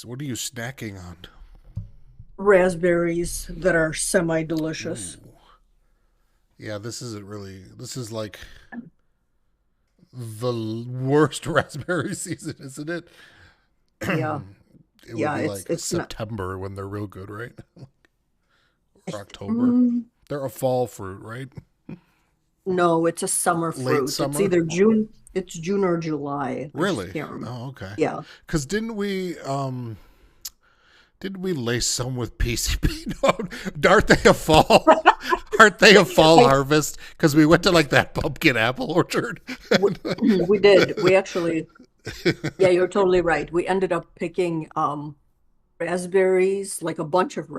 What are you snacking on? Raspberries that are semi-delicious. Ooh. Yeah, this isn't really. This is like the worst raspberry season, isn't it? Yeah, It would yeah, be it's like it's not. September when they're real good, right? Or October. Mm, They're a fall fruit, right? no, it's a summer Late fruit. It's summer. either June. It's June or July. I just Really? can't remember. Oh, okay. Yeah, Because didn't we lace some with PCP? No, aren't they a fall? Aren't they a fall I harvest? Because we went to like that pumpkin apple orchard. we, we did. We actually. Yeah, you're totally right. We ended up picking raspberries, like a bunch of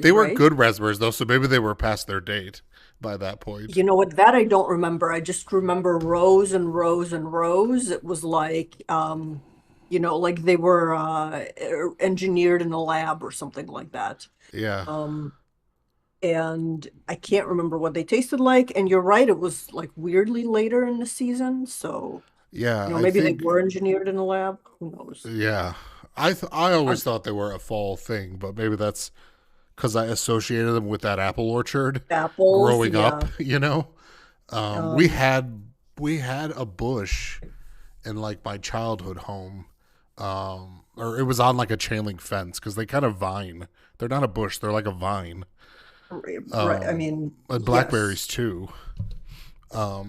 They raspberries, were right? good raspberries though, so maybe they were past their date by that point. You know what? That I don't remember. I just remember rows and rows and rows. It was like, like they were engineered in a lab or something like that. Yeah, Um, and I can't remember what they tasted like. And you're right, it was like weirdly later in the season. So, yeah. I maybe they think were engineered in a lab. Who knows? yeah. I always Um, thought they were a fall thing, but maybe that's because I associated them with that apple orchard apples, growing up. yeah. You know, um, we Um, had we had a bush in like my childhood home, or it was on like a chain link fence because they kind of vine. They're not a bush; they're like a vine. right. I Um, mean, and yes. blackberries too.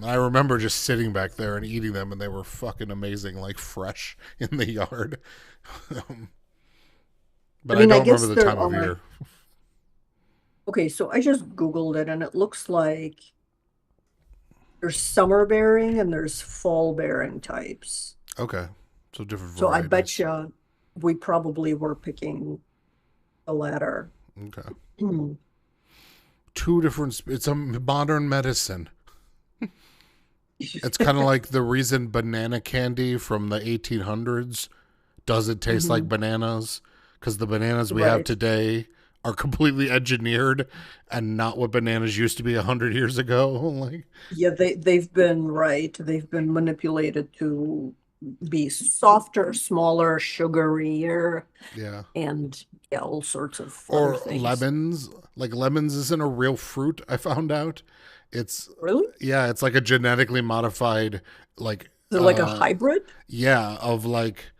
I remember just sitting back there and eating them, and they were fucking amazing, like fresh in the yard. um, I but I mean, I don't remember guess the there time of are. year. Okay, so I just Googled it and it looks like there's summer bearing and there's fall bearing types. Okay, so different So I bet varieties. you we probably were picking the latter. Okay, Hmm. two different. It's a modern medicine. It's kind of like the reason banana candy from the 1800s doesn't taste like Mhm. bananas because the bananas we have Right. today are completely engineered and not what bananas used to be 100 years ago. Like, Yeah, they've been right. They've been manipulated to be softer, smaller, sugarier, yeah. and yeah, all sorts of other Or things. lemons. Like lemons isn't a real fruit, I found out. It's Really? yeah, it's like a genetically modified like They're like a hybrid? yeah, of like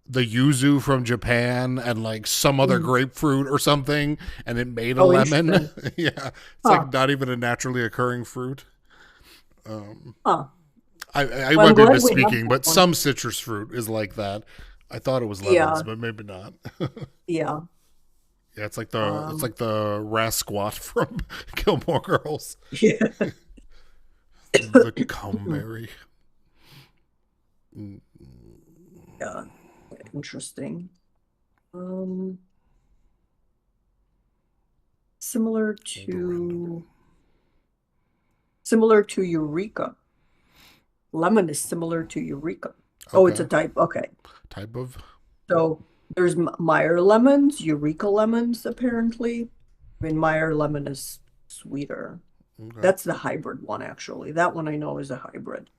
the yuzu from Japan and like some other Mm. grapefruit or something and it made a Oh, lemon. interesting. Yeah. It's like Huh. not even a naturally occurring fruit. Um Huh. I Well, I'm might be glad we have misspeaking, that but one. some citrus fruit is like that. I thought it was lemons, Yeah, but maybe not. yeah. Yeah, it's Um, like the Rasquat from Gilmore Girls. yeah. The cumberry. Mm, Yeah, interesting. Um, similar the random. to Eureka. Lemon is similar to Eureka. Oh, it's a Okay. type. Okay. Type of. So there's Meyer lemons, Eureka lemons, apparently. I mean, Meyer lemon is sweeter. Okay. That's the hybrid one, actually. That one I know is a hybrid.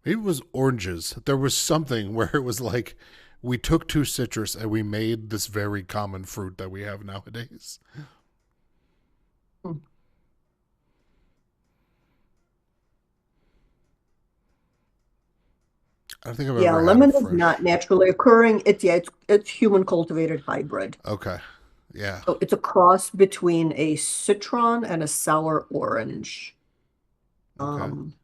Maybe it was oranges. There was something where it was like we took two citrus and we made this very common fruit that we have nowadays. Hmm. I don't think I've Yeah, ever had a lemon is fresh. not naturally occurring. It's human cultivated hybrid. Okay. Yeah. So it's a cross between a citron and a sour orange. Okay. Um,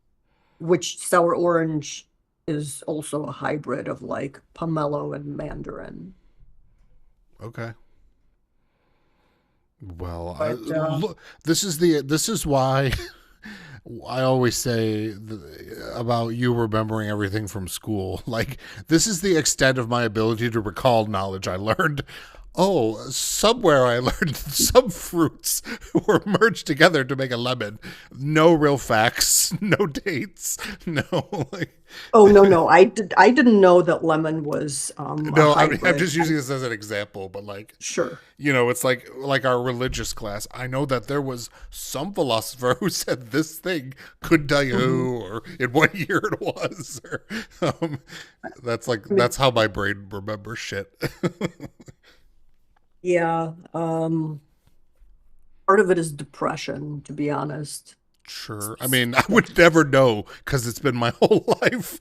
which sour orange is also a hybrid of like pomelo and mandarin. Okay. Well, But look, this is why I always say about you remembering everything from school. Like, this is the extent of my ability to recall knowledge I learned. Oh, somewhere I learned some fruits were merged together to make a lemon. No real facts, no dates, no like. Oh, no, no. I didn't know that lemon was a No, I mean, I'm hybrid. just using this as an example, but like, Sure. it's like our religious class. I know that there was some philosopher who said this thing, couldn't tell you Hmm. who or in what year it was. Or, I mean, that's how my brain remembers shit. yeah. Part of it is depression, to be honest. Sure. I mean, I would never know because it's been my whole life.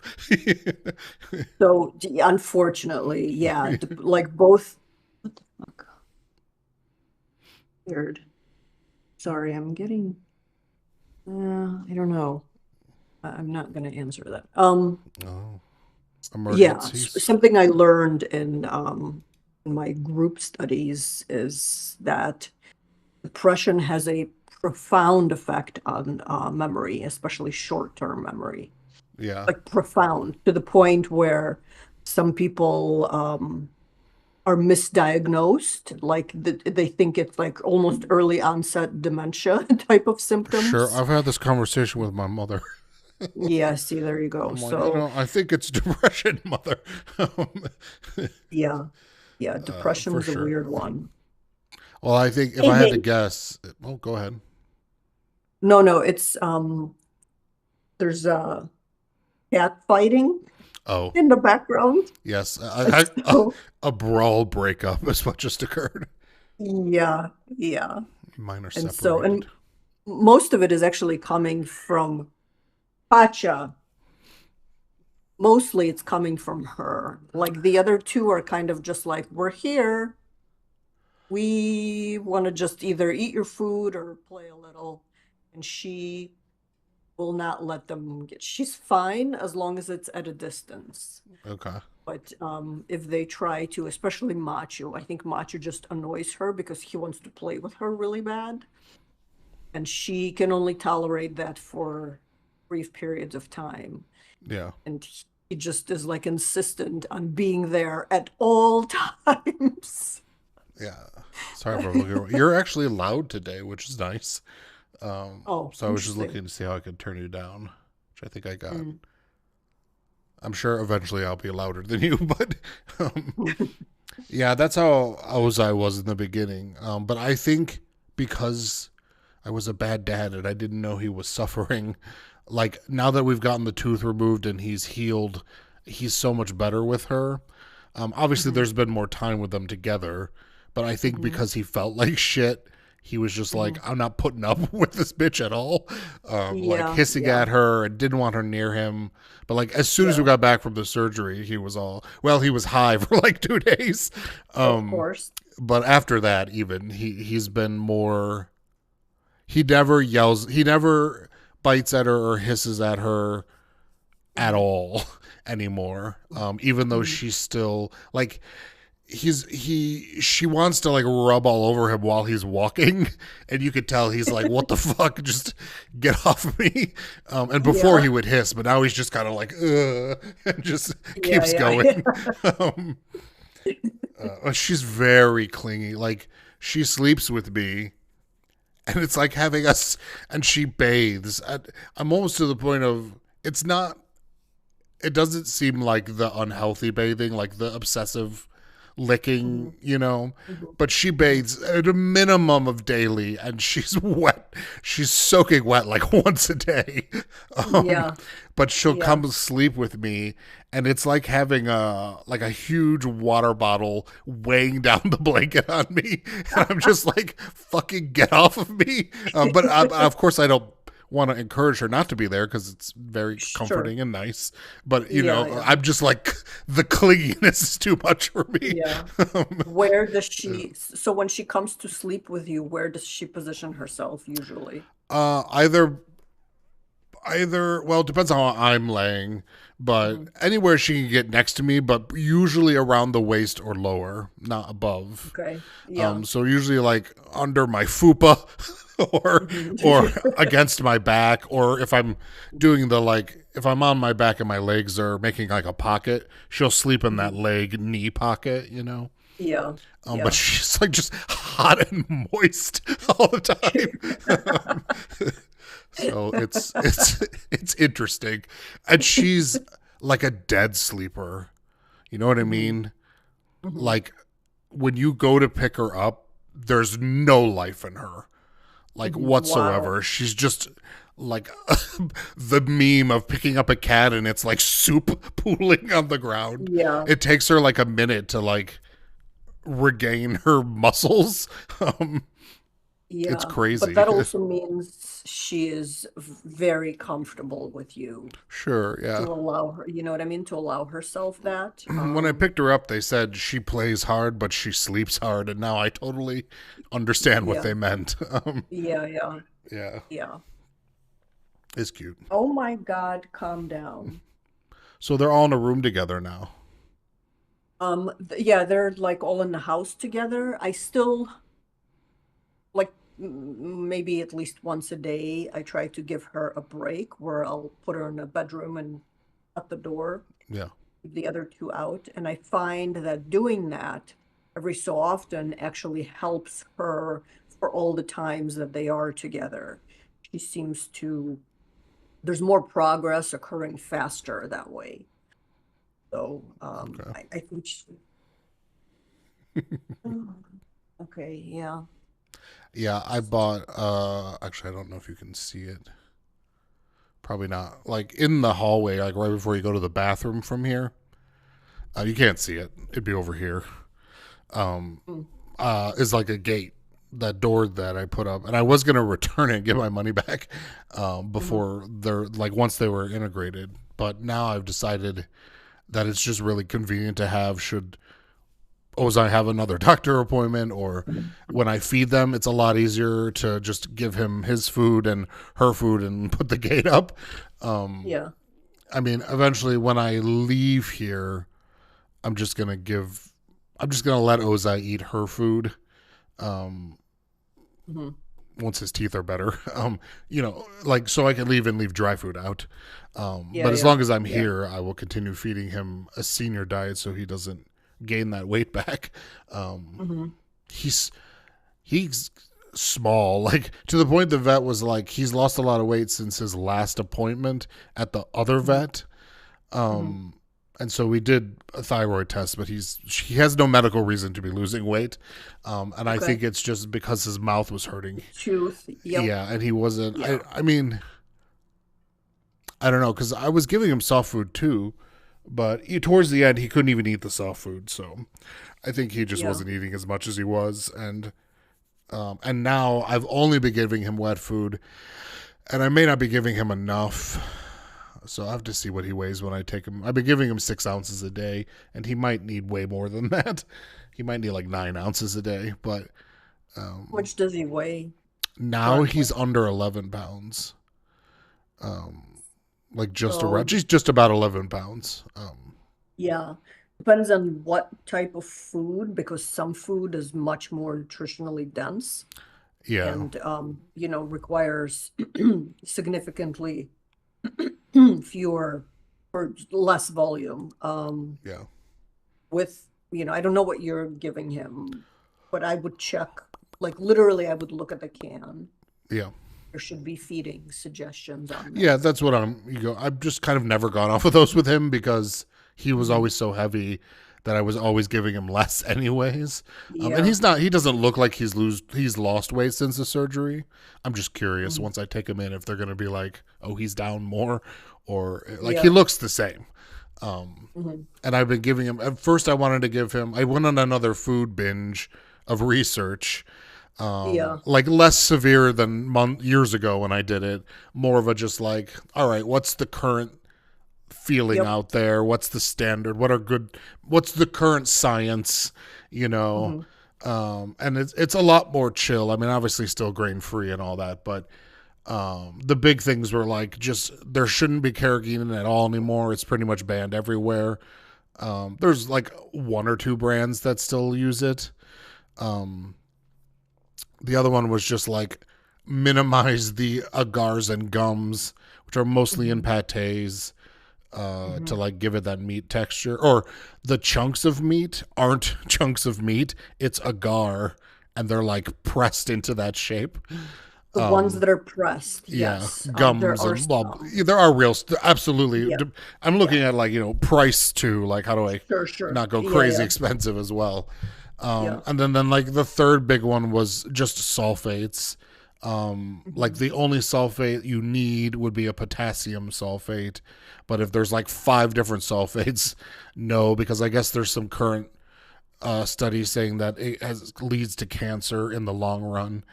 So, unfortunately, yeah, like both. What the fuck? Weird. Sorry, I'm getting. I don't know. I'm not going to answer that. Oh, Yeah, emergencies. something I learned in my group studies is that depression has a profound effect on memory, especially short-term memory. Yeah. Like profound to the point where some people are misdiagnosed, like they think it's like almost early onset dementia type of Sure. symptoms. I've had this conversation with my mother. Yeah, see, there you go. I'm like, So, I think it's depression, mother. yeah, yeah, depression For is a sure. weird one. Well, I think if Hey, I had to hey, guess, oh, go ahead. no, no, it's there's cat fighting Oh, in the background. yes. So, A brawl breakup is what just occurred. yeah, yeah. Mine are And so, separated. and most of it is actually coming from Pacha. Mostly it's coming from her. Like the other two are kind of just like, we're here. We want to just either eat your food or play a little. And she will not let them get, she's fine as long as it's at a distance. Okay. But if they try to, especially Machu, I think Machu just annoys her because he wants to play with her really bad. And she can only tolerate that for brief periods of time. Yeah. And he just is like insistent on being there at all times. Yeah. Sorry for looking. You're actually loud today, which is nice. Oh, So I was just interesting. looking to see how I could turn you down, which I think I got. Mm. I'm sure eventually I'll be louder than you, but um, yeah, that's how I was in the beginning. But I think because I was a bad dad and I didn't know he was suffering, like now that we've gotten the tooth removed and he's healed, he's so much better with her. Obviously, Mhm, there's been more time with them together, but I think mhm, because he felt like shit, he was just like, mhm. I'm not putting up with this bitch at all. Like Yeah, hissing yeah, at her and didn't want her near him. But like as soon as we yeah, got back from the surgery, he was all well. He was high for like 2 days. of Um, course. but after that, even he's been more. He never yells. He never bites at her or hisses at her at Mhm, all anymore. Even though mhm. she's still like she wants to like rub all over him while he's walking, and you could tell he's like, "What the fuck? Just get off of me!" And before he Yeah, would hiss, but now he's just kind of like, "Ugh," and just yeah, keeps yeah, yeah. going. um, she's very clingy. Like she sleeps with me, and it's like having us, and she bathes. I'm almost to the point of it's not. It doesn't seem like the unhealthy bathing, like the obsessive licking, Mhm, mhm, but she mhm. bathes at a minimum of daily and she's wet. She's soaking wet like once a day. Um, Yeah, but she'll yeah, come sleep with me and it's like having a huge water bottle weighing down the blanket on me. And I'm just like, fucking get off of me. Of course, I don't want to encourage her not to be there because it's very sure. comforting and nice. But Yeah, yeah, I'm just like the clinginess is too much for me. yeah. um, Where does she, so when she comes to sleep with you, where does she position herself usually? either Either, well, it depends on how I'm laying, but Hmm. anywhere she can get next to me, but usually around the waist or lower, not above. Okay. Yeah. So usually like under my fupa or Hmm. or against my back, or if I'm doing the like if I'm on my back and my legs are making like a pocket, she'll sleep in that Hmm. leg knee pocket, you know. Yeah. But Yeah. she's like just hot and moist all the time. So it's interesting, and she's like a dead sleeper. You know what I Hmm. mean? Hmm. Like when you go to pick her up, there's no life in her, like Hmm. Wow. whatsoever. She's just like the meme of picking up a cat and it's like soup pooling on the ground. Yeah. It takes her like a minute to like regain her muscles. Um, it's Yeah. But crazy. that also means she is very comfortable with you Sure, to yeah. allow her, you know what I mean? To allow herself that. When I picked her up, they said she plays hard, but she sleeps hard, and now I totally understand what Yeah. they meant. Yeah. Yeah. Yeah, Yeah. it's cute. Oh my God, calm down. So they're all in a room together now. Yeah, they're like all in the house together. I still like maybe at least once a day, I try to give her a break where I'll put her in a bedroom and at the door, Yeah. keep the other two out. And I find that doing that every so often actually helps her for all the times that they are together. She seems to, there's more progress occurring faster that way. So Okay. I think she, oh, okay, yeah. Yeah, I bought actually I don't know if you can see it. Probably not. Like in the hallway, like right before you go to the bathroom from here. You can't see it. It'd be over here. Um Mm, is like a gate. That door that I put up, and I was gonna return it and get my money back mhm. before they're like once they were integrated. But now I've decided that it's just really convenient to have should Ozai have another doctor appointment, or when I feed them, it's a lot easier to just give him his food and her food and put the gate up. Um, Yeah. I mean, eventually when I leave here, I'm just gonna give, I'm just gonna let Ozai eat her food. Um, Hmm. once his teeth are better, like so I can leave and leave dry food out. Yeah, But as yeah, long as I'm yeah. here, I will continue feeding him a senior diet so he doesn't gain that weight back. Um, Hmm. he's he's small, like to the point the vet was like he's lost a lot of weight since his last appointment at the other Hmm. vet. Hmm. Um, and so we did a thyroid test, but he has no medical reason to be losing weight. And I Okay. think it's just because his mouth was hurting. Tooth. Yep. Yeah, and he wasn't. Yeah. I mean, I don't know because I was giving him soft food too, but towards the end he couldn't even eat the soft food. So I think he just Yeah. wasn't eating as much as he was, and now I've only been giving him wet food, and I may not be giving him enough. So I have to see what he weighs when I take him. I've been giving him 6 ounces a day, and he might need way more than that. He might need like 9 ounces a day, but How um, much does he weigh now currently? he's under 11 pounds. Like just So, around, she's just about 11 pounds. yeah. Depends on what type of food, because some food is much more nutritionally dense Yeah, and, requires significantly fewer or less volume. yeah, I don't know what you're giving him, but I would check, like literally, I would look at the can. yeah, There should be feeding suggestions on yeah. there. That's what I've just kind of never gone off of those with him because he was Mhm. always so heavy that I was always giving him less, anyways. And Yeah. he's not. He doesn't look like he's lost weight since the surgery. I'm just curious Mhm. once I take him in if they're gonna be like, oh, he's down more, or like he Yeah. looks the same. Um, Mhm. and I've been giving him. At first, I wanted to give him. I went on another food binge of research, Yeah. like less severe than years ago when I did it. More of a just like, all right, what's the current feeling Yep. out there? What's the standard? What's the current science? You know, Hmm. and it's a lot more chill. I mean, obviously still grain free and all that, but The big things were like just there shouldn't be carrageenan at all anymore. It's pretty much banned everywhere. There's like one or two brands that still use it. Um, the other one was just like minimize the agars and gums, which are mostly in Mhm. pates, to Mhm. like give it that meat texture. Or the chunks of meat aren't chunks of meat; it's agar, and they're like pressed into that shape. The ones that are pressed, Yeah, yes. There gums are and well, some. there are real. Absolutely, Yeah, I'm yeah. looking at like price too. Like how do I Sure, sure. not go Yeah, crazy yeah, expensive as well? yeah. And then like the third big one was just sulfates. Like Mhm. the only sulfate you need would be a potassium sulfate, but if there's like five different sulfates, no, because I guess there's some current studies saying that it leads to cancer in the long run.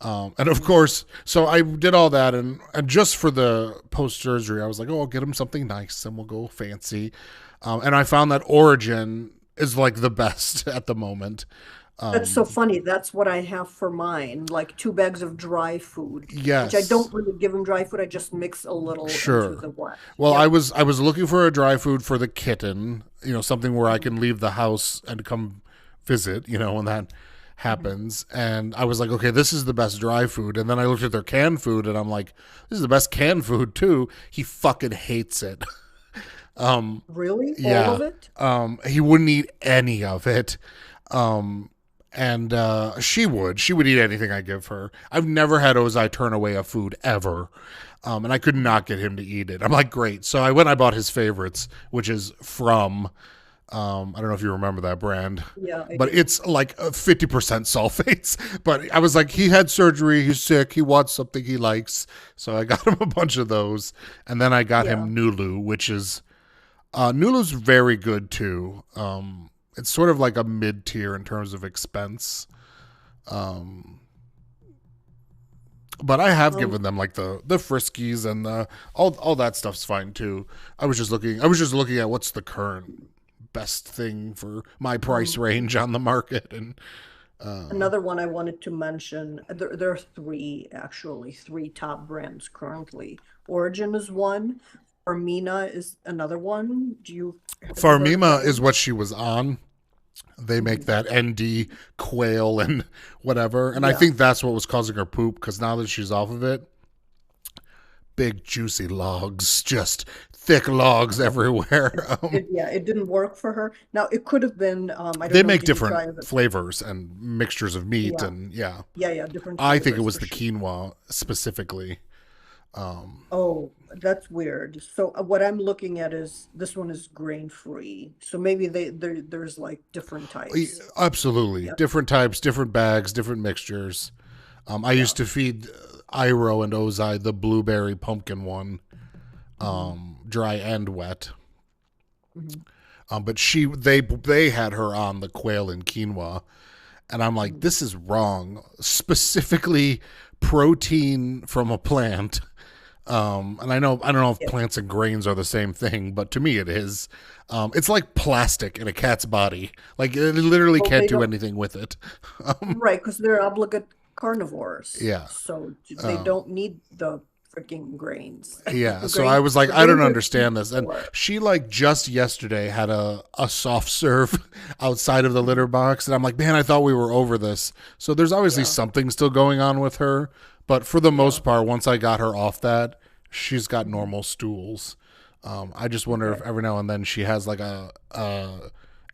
And of Mhm. course, so I did all that, and just for the post surgery, I was like, oh, I'll get him something nice, and we'll go fancy. And I found that Origin is like the best at the moment. That's so Um, funny. That's what I have for mine, like 2 bags of dry food, which I yes, don't really give him dry food. I just mix a little into sure. the wet. Well, I Yep. was I was looking for a dry food for the kitten, something where I Mhm. can leave the house and come visit, when that Mhm. happens. And I was like, okay, this is the best dry food. And then I looked at their canned food, and I'm like, this is the best canned food too. He fucking hates it. Really? All Yeah. of it? He wouldn't eat any of it. Um, and she would eat anything I give her. I've never had Ozai turn away a food ever. And I could Mhm. not get him to eat it. I'm like, great. So I bought his favorites, which is from, I don't know if you remember that brand, Yeah, I but do. it's like 50% sulfates. But I was like, he had surgery. He's sick. He wants something he likes. So I got him a bunch of those. And then I got Yeah. him Nulu, which is Nulu's very good too. It's sort of like a mid tier in terms of expense. Um, but I have Um, given them like the Friskies and the all that stuff's fine too. I was just looking at what's the current best thing for my price um, range on the market, and uh, Another one I wanted to mention, there are three, actually, three top brands currently. Origin is one. Armina is another one. Have you heard of Farmima that is one? what she was on. They make Mhm. that ND quail and whatever, and I Yeah. think that's what was causing her poop because now that she's off of it, big juicy logs, just thick logs everywhere. It didn't work for her. Now it could have been, I don't They know, make did you different try it? flavors and mixtures of meat, Yeah. and yeah, Yeah, yeah, different I think it flavors was for the sure. quinoa specifically. Um, Oh, that's weird. So what I'm looking at is this one is grain free. So maybe there's like different types. Absolutely, Yeah. different types, different bags, different mixtures. I Yeah. used to feed Iro and Ozai the blueberry pumpkin one, Hmm. dry and wet. Hmm. But they had her on the quail and quinoa, and I'm like, Hmm. this is wrong. Specifically, protein from a plant. And I don't know if Yeah. plants and grains are the same thing, but to me it is. It's like plastic in a cat's body. Like it literally Well, can't they do don't, anything with it. Um, right, because they're obligate carnivores. yeah. So they Um, don't need the freaking grains. yeah. The So I was like, I don't grains are too understand this. And poor. she like just yesterday had a soft serve outside of the litter Mhm. box, and I'm like, man, I thought we were over this. So there's obviously Yeah. something still going on with her, but for the Yeah. most part, once I got her off that, she's got Mhm. normal stools. I just wonder if Okay. every now and then she has like a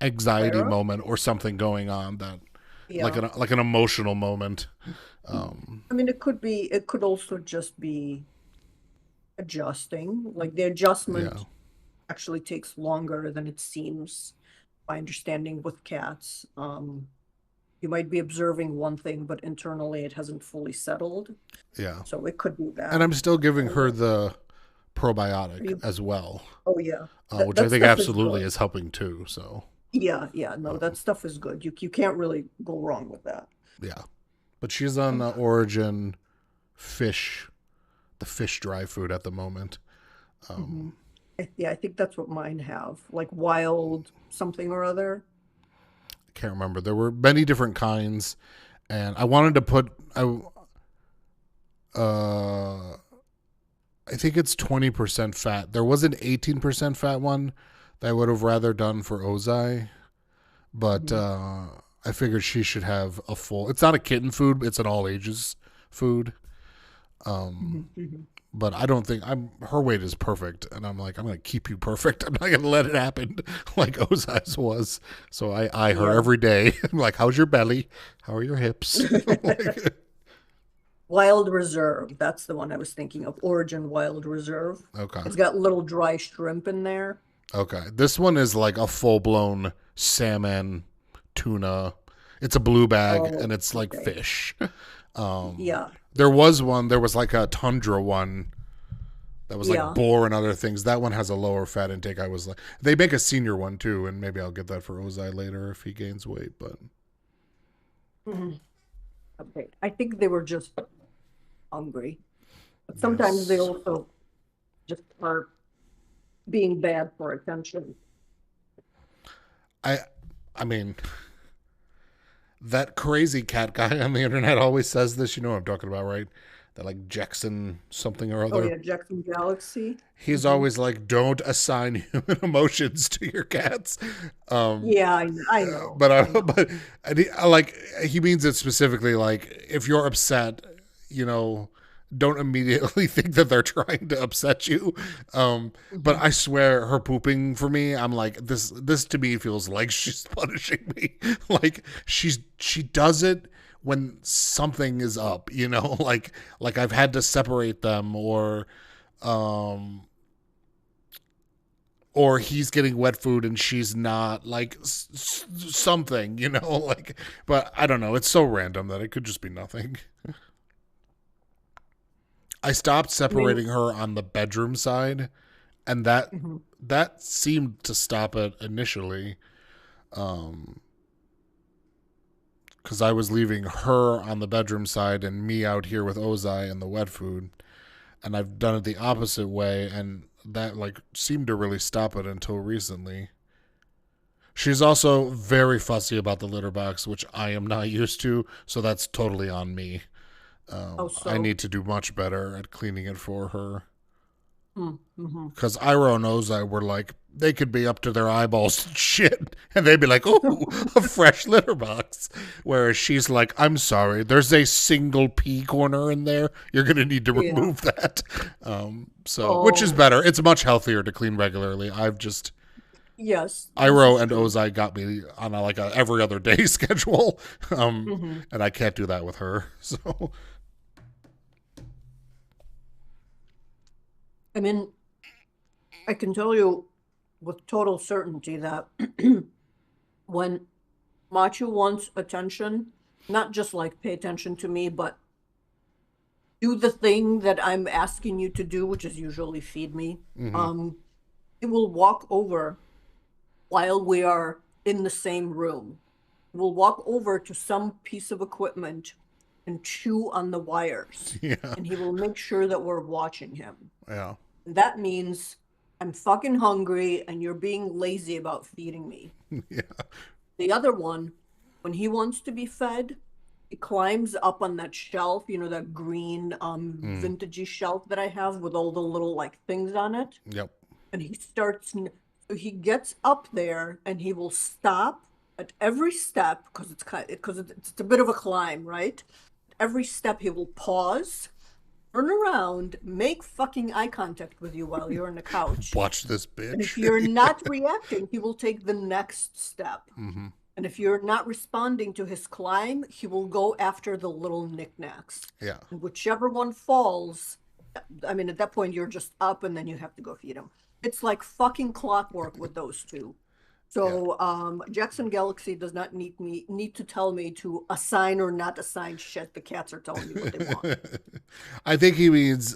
anxiety Flare up? moment or something going on that Yeah. like an emotional moment. I mean, it could also just be adjusting. Like the adjustment Yeah. actually takes longer than it seems, my understanding with cats. You might be observing one thing, but internally it hasn't fully settled. Yeah. So it could be And that. I'm still giving And her then the are probiotic you, as well, oh yeah, which I that think stuff is absolutely good. is helping too. So, Yeah, yeah, no, um, that stuff is good. You can't really go wrong with that. yeah. But she's on the Origin fish, the fish dry food at the moment. Hmm. Um, Yeah, I think that's what mine have, like wild something or other. I can't remember. There were many different kinds, and I wanted to put uh, I think it's 20% fat. There was an 18% fat one that I would have rather done for Ozai, but Mhm. I figured she should have a full. It's not a kitten food; it's an all ages food. Um, Mhm. Mhm. but I don't think I'm. Her weight is perfect, and I'm like, I'm gonna keep you perfect. I'm not gonna let it happen like Ozai's was. So I eye her Yeah. every day. I'm like, how's your belly? How are your hips? Like, Wild Reserve. That's the one I was thinking of. Origin Wild Reserve. okay, It's got little dry shrimp in there. okay. This one is like a full blown salmon, tuna. It's a blue bag, and Oh, it's like okay. fish. Um, Yeah. there was one. There was like a tundra one that was like Yeah. boar and other things. That one has a lower fat intake. I was like, they make a senior one too, and maybe I'll get that for Ozai later if he gains weight. But Mhm. Okay. I think they were just hungry. But sometimes they yes, also just are being bad for attention. I, I mean, that crazy cat guy on the internet always says this. You know what I'm talking about, right? That like Jackson something or Oh other. yeah, Jackson Galaxy. He's Hmm. always like, don't assign human emotions to your cats. Um, Yeah, I know. but I know. but I like he means it specifically. Like if you're upset, you know, don't immediately think that they're trying to upset you. But Hmm. I swear, her pooping for me, I'm like this to me feels like she's punishing me. Like she does it when something is up, you know, like I've had to separate them um or he's getting wet food and she's not, like something, you know, like, but I don't know, it's so random that it could just be nothing. I stopped I mean, separating her on the bedroom side, and mhm. that seemed to stop it initially, um because I was leaving her on the bedroom side and me out here with Ozai and the wet food, and I've done it the opposite way, and that like seemed to really stop it until recently. She's also very fussy about the litter box, which I am not used to, so that's totally on me. Oh, I so. need to do much better at cleaning it for her. Mm-hmm. Because Iro and Ozai were like, they could be up to their eyeballs in shit, and they'd be like, "Oh, a fresh litter box." Whereas she's like, "I'm sorry, there's a single pee corner in there. You're gonna need to Yeah. remove that." So, which is Oh, better. It's much healthier to clean regularly. I've just yes, this Iro is and true. Ozai got me on a, like a every other day schedule, Hmm. and I can't do that with her. So I mean, I can tell you with total certainty that when Machu wants attention, not just like pay attention to me, but do the thing that I'm asking you to do, which is usually feed me. mm-hmm. Um, it will walk over while we are in the same room. It will walk over to some piece of equipment and chew on the wires. Yeah, And he will make sure that we're watching him. yeah, And that means I'm fucking hungry and you're being lazy about feeding me. yeah. The other one, when he wants to be fed, he climbs up on that shelf, that green Mm, vintagey shelf that I have with all the little like things on it. yep. And so he gets up there and he will stop at every step because it's a bit of a climb, right? Every step he will pause, turn around, make fucking eye contact with you while you're on the couch. Watch this And if bitch. you're not reacting, he will take the next step. Mm-hmm. And if you're not responding to his climb, he will go after the little knickknacks. Yeah, And whichever one falls, I mean, at that point, you're just up and then you have to go feed him. It's like fucking clockwork with those two. yeah. So Jackson Galaxy does not need to tell me to assign or not assign shit. The cats are telling me what they want. I think he means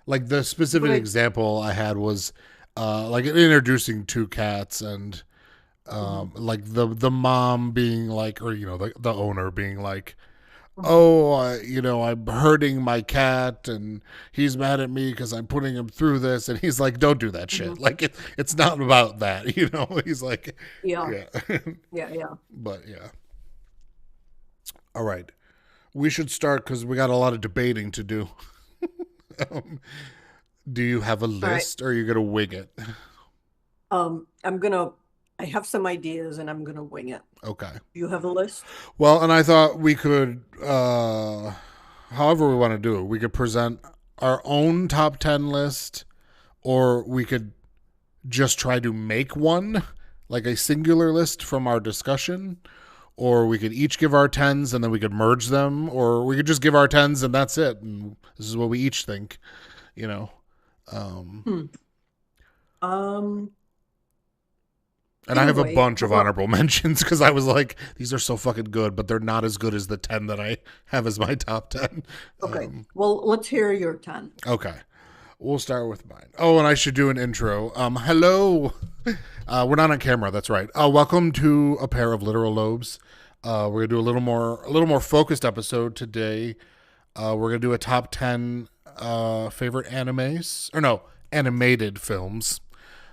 like the But specific I, example I had was like introducing two cats and mhm, like the mom being like, or you know, the owner being like, mhm. oh, you know, I'm hurting my cat and he's mad at me because I'm putting him through this, and he's like, don't do that shit. Mhm. Like it's not about that, you know. He's like, Yeah, yeah. yeah, yeah. But yeah. All right. we should start because we got a lot of debating to do. um, do you have a All right. list, or are you gonna wing it? I'm gonna. I have some ideas, and I'm gonna wing it. Okay. Do you have a list? Well, and I thought we could, however we want to do it, we could present our own top 10 list, or we could just try to make one, like a singular list from our discussion, or we could each give our tens and then we could merge them, or we could just give our tens and that's it. And this is what we each think, you know. Um, Hmm. Um. and I Either have a way, bunch of honorable mentions because I was like, these are so fucking good, but they're not as good as the 10 that I have as my top 10. okay. Well, let's hear your 10. Okay. We'll start with mine. Oh, and I should do an intro. Hello. We're not on camera. That's right. Welcome to a pair of literal lobes. We're gonna do a little more focused episode today. We're gonna do a top 10 favorite animes, or no, animated films.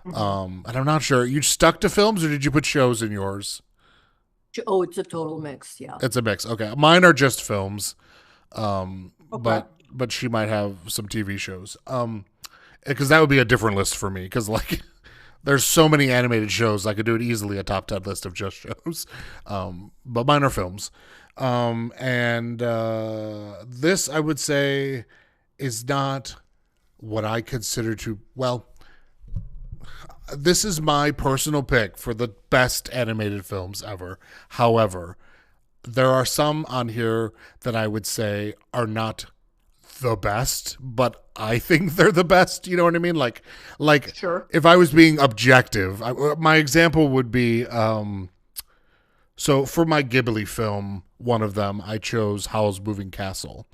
And I'm not sure. You stuck to films, or did you put shows in yours? Oh, it's a total mix. Yeah. It's a mix. Okay, mine are just films. Okay. But she might have some TV shows. Because that would be a different list for me. Because like, there's so many animated shows, I could do it easily a top 10 list of just shows. But mine are films. And this I would say is not what I consider to, well, this is my personal pick for the best animated films ever. However, there are some on here that I would say are not the best, but I think they're the best. You know what I mean? Like Sure. if I was being objective, my example would be, so for my Ghibli film, one of them, I chose Howl's Moving Castle.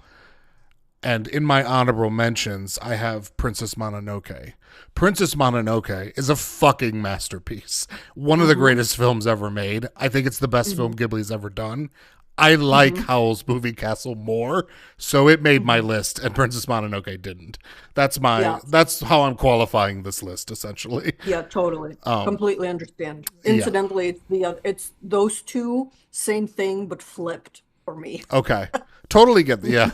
And in my honorable mentions, I have Princess Mononoke. Princess Mononoke is a fucking masterpiece. One of the greatest films ever made. I think it's the best film Ghibli's ever done. I like Howl's Moving Castle more, so it made my list, and Princess Mononoke didn't. Yeah. That's how I'm qualifying this list, essentially. Yeah, totally. Completely understand. Yeah. Incidentally, it's those two, same thing, but flipped for me. Okay. Totally get the, yeah.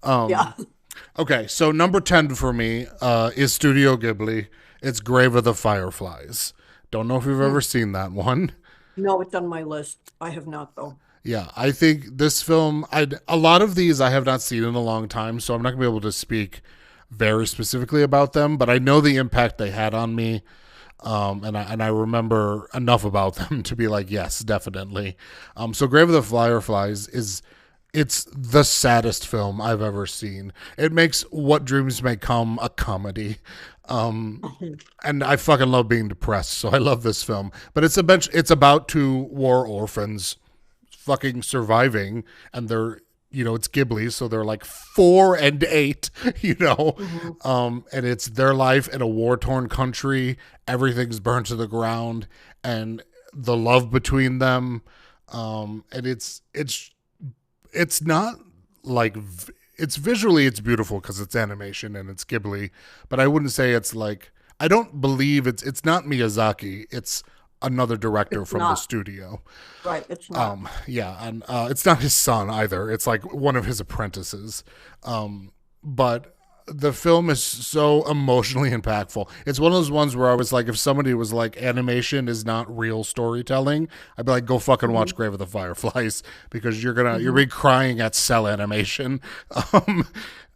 Yeah. Okay, so number 10 for me is Studio Ghibli. It's Grave of the Fireflies. Don't know if you've ever seen that one. No, it's on my list. I have not, though. Yeah, I think this film, a lot of these I have not seen in a long time, so I'm not going to be able to speak very specifically about them, but I know the impact they had on me, and I remember enough about them to be like, yes, definitely. So Grave of the Fireflies it's the saddest film I've ever seen. It makes What Dreams May Come a comedy. And I fucking love being depressed, so I love this film. But it's about two war orphans fucking surviving, and they're, it's Ghibli, so they're like 4 and 8, and it's their life in a war-torn country. Everything's burned to the ground, and the love between them, and it's not like, it's visually, it's beautiful because it's animation and it's Ghibli, but I wouldn't say it's like, I don't believe it's not Miyazaki. It's another director It's from the not. studio. Right, it's not. Yeah, and it's not his son either. It's like one of his apprentices. But the film is so emotionally impactful. It's one of those ones where I was like, if somebody was like, animation is not real storytelling, I'd be like, go fucking watch Grave of the Fireflies, because you'll be crying at cell animation.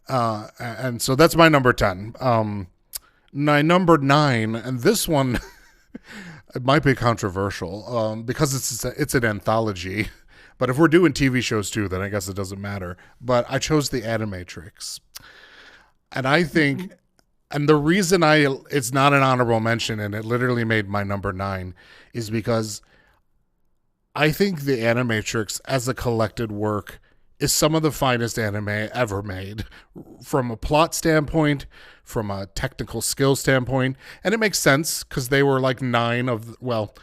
And so that's my number 10. My number 9, and this one it might be controversial, because it's an anthology. But if we're doing TV shows too, then I guess it doesn't matter. But I chose The Animatrix. And I think, and the reason it's not an honorable mention and it literally made my number 9 is because I think The Animatrix as a collected work is some of the finest anime ever made, from a plot standpoint, from a technical skill standpoint. And it makes sense because they were like 9 of, well,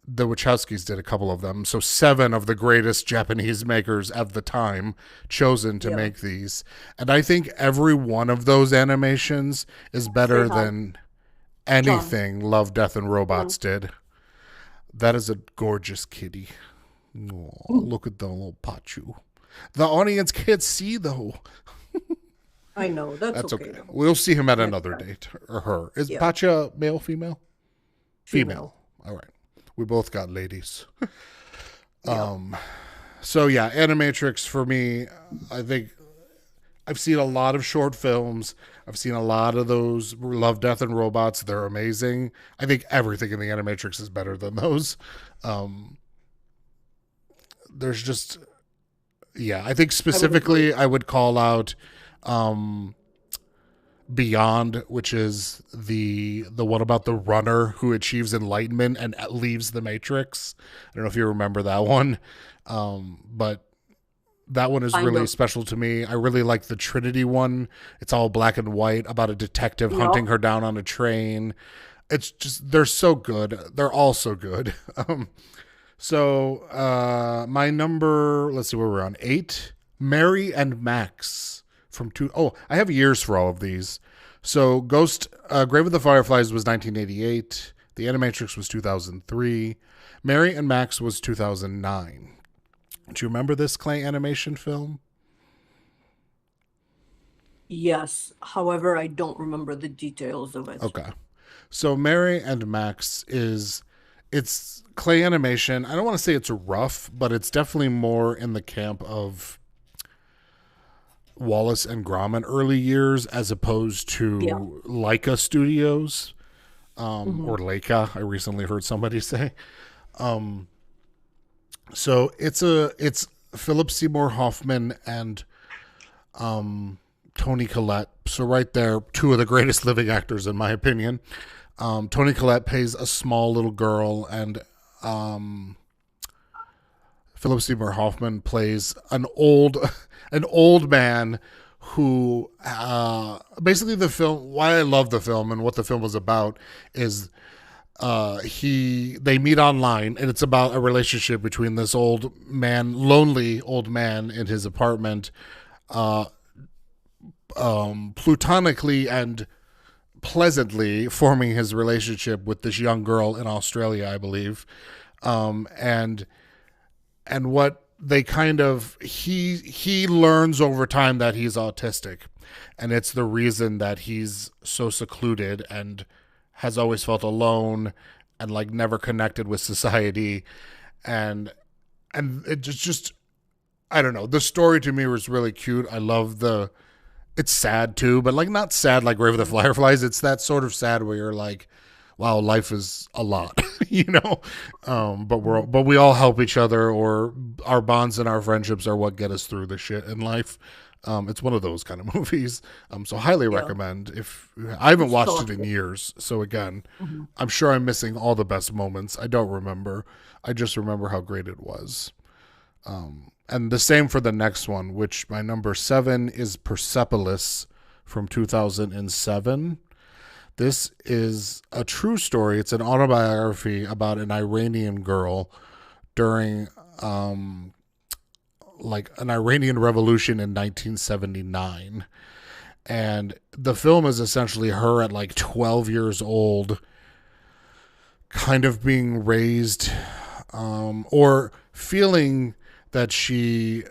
the Wachowskis did a couple of them. So 7 of the greatest Japanese makers at the time chosen to make these. And I think every one of those animations is better than anything Love, Death, and Robots did. That is a gorgeous kitty. Oh, look at the little Pachu. The audience can't see though. I know. That's That's okay okay. though. We'll see him at Next another time. date. Or her. Is Yeah. Pacha male, female? Female. Female. All right. We both got ladies. Yeah. So yeah, Animatrix for me, I think I've seen a lot of short films. I've seen a lot of those Love, Death, and Robots. They're amazing. I think everything in the Animatrix is better than those. Um, there's just, yeah, I think I would agree. specifically I would call out um, Beyond, which is the one about the runner who achieves enlightenment and leaves the Matrix. I don't know if you remember that one, but that one is Kind really of. special to me. I really like the Trinity one. It's all black and white about a detective hunting Yep. her down on a train. It's just they're so good. They're all so good. My number, let's see where we're on 8. Mary and Max from two oh I have years for all of these. So Grave of the Fireflies was 1988. The Animatrix was 2003. Mary and Max was 2009. Do you remember this clay animation film? Yes. However, I don't remember the details of it. Okay. So Mary and Max it's clay animation. I don't want to say it's rough, but it's definitely more in the camp of Wallace and Gromit early years as opposed Yeah. to Leica Studios, Hmm. or Leica, I recently heard somebody say. So it's Philip Seymour Hoffman and Toni Collette. So right there, two of the greatest living actors in my opinion. Toni Collette plays a small little girl, and Philip Seymour Hoffman plays an old man who basically the film. Why I love the film and what the film was about is they meet online, and it's about a relationship between this lonely old man in his apartment, platonically and pleasantly forming his relationship with this young girl in Australia, I believe. And what they kind of he learns over time that he's autistic, and it's the reason that he's so secluded and has always felt alone and like never connected with society. And it just I don't know, the story to me was really cute. I love the it's sad too, but like not sad like Grave of the Fireflies. It's that sort of sad where you're like, wow, life is a lot, you know. But we all help each other, or our bonds and our friendships are what get us through the shit in life. It's one of those kind of movies. So highly Yeah. recommend. If I haven't It's watched it in thoughtful. years, so again, Hmm. I'm sure I'm missing all the best moments. I don't remember. I just remember how great it was. And the same for the next one, which my number 7 is Persepolis from 2007. This is a true story. It's an autobiography about an Iranian girl during like an Iranian revolution in 1979. And the film is essentially her at like 12 years old, kind of being raised or feeling that she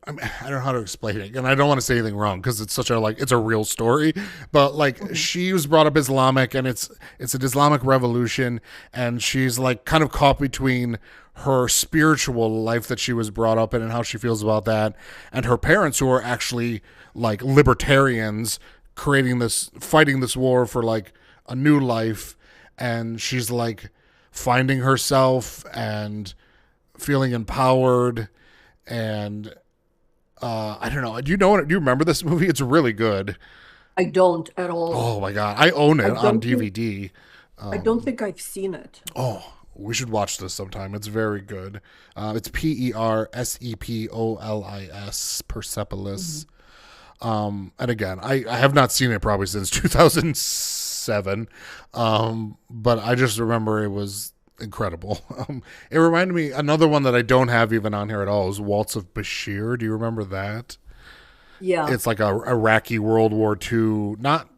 I don't know how to explain it, and I don't want to say anything wrong because it's such a like it's a real story. But like Hmm. she was brought up Islamic, and it's an Islamic revolution, and she's like kind of caught between her spiritual life that she was brought up in and how she feels about that, and her parents who are actually like libertarians, fighting this war for like a new life, and she's like finding herself and feeling empowered and I don't know. Do you remember this movie? It's really good. I don't at all. Oh my god, I own I it on don't think DVD. I don't think I've seen it. Oh, we should watch this sometime. It's very good. It's Persepolis, Persepolis. Hmm. And again, I have not seen it probably since 2007. But I just remember it was incredible. It reminded me another one that I don't have even on here at all is Waltz of Bashir. Do you remember that? Yeah. It's like a Iraqi World War II, not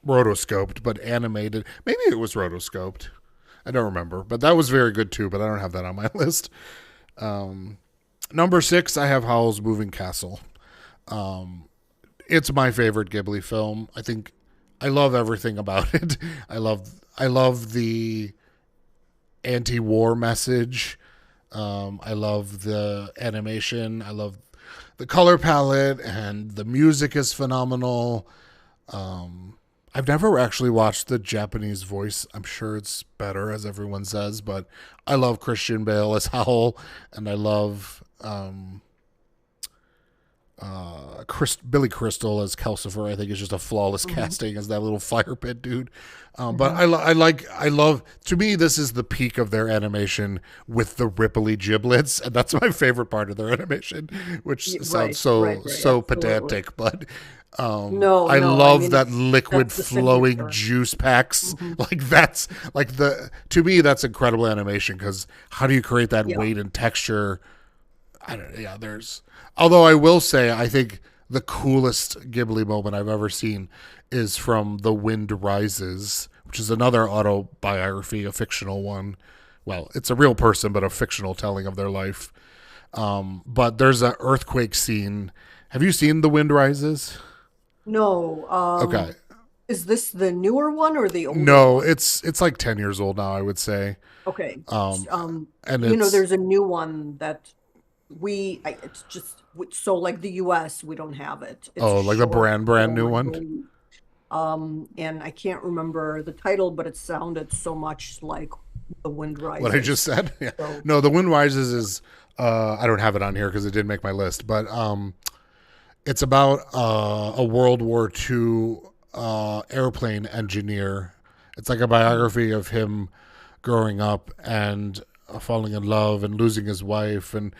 rotoscoped, but animated. Maybe it was rotoscoped. I don't remember, but that was very good too. But I don't have that on my list. Number 6, I have Howl's Moving Castle. It's my favorite Ghibli film. I think I love everything about it. I love the anti-war message. I love the animation. I love the color palette, and the music is phenomenal. I've never actually watched the Japanese voice. I'm sure it's better, as everyone says, but I love Christian Bale as Howl, and I love Billy Crystal as Calcifer. I think is just a flawless casting as that little fire pit dude. But I love. To me, this is the peak of their animation with the ripply giblets, and that's my favorite part of their animation, which sounds so absolutely. pedantic, but. No, I no, I love mean that liquid that's the flowing signature. juice packs. Like that's like to me that's incredible animation, because how do you create that Yeah. weight and texture? I don't. Yeah, there's. Although I will say, I think the coolest Ghibli moment I've ever seen is from The Wind Rises, which is another autobiography, a fictional one. Well, it's a real person, but a fictional telling of their life. But there's an earthquake scene. Have you seen The Wind Rises? No, Okay. is this the newer one or the older No, one? it's like 10 years old now, I would say. Okay. Um, and You know, it's there's a new one that it's just, so like the US, we don't have it. It's a like the short brand film, new I one. believe. And I can't remember the title, but it sounded so much like The Wind What I just Rises. said. Yeah. So, No, The Wind Rises is I don't have it on here because it didn't make my list, but it's about a World War II airplane engineer. It's like a biography of him growing up and falling in love and losing his wife. And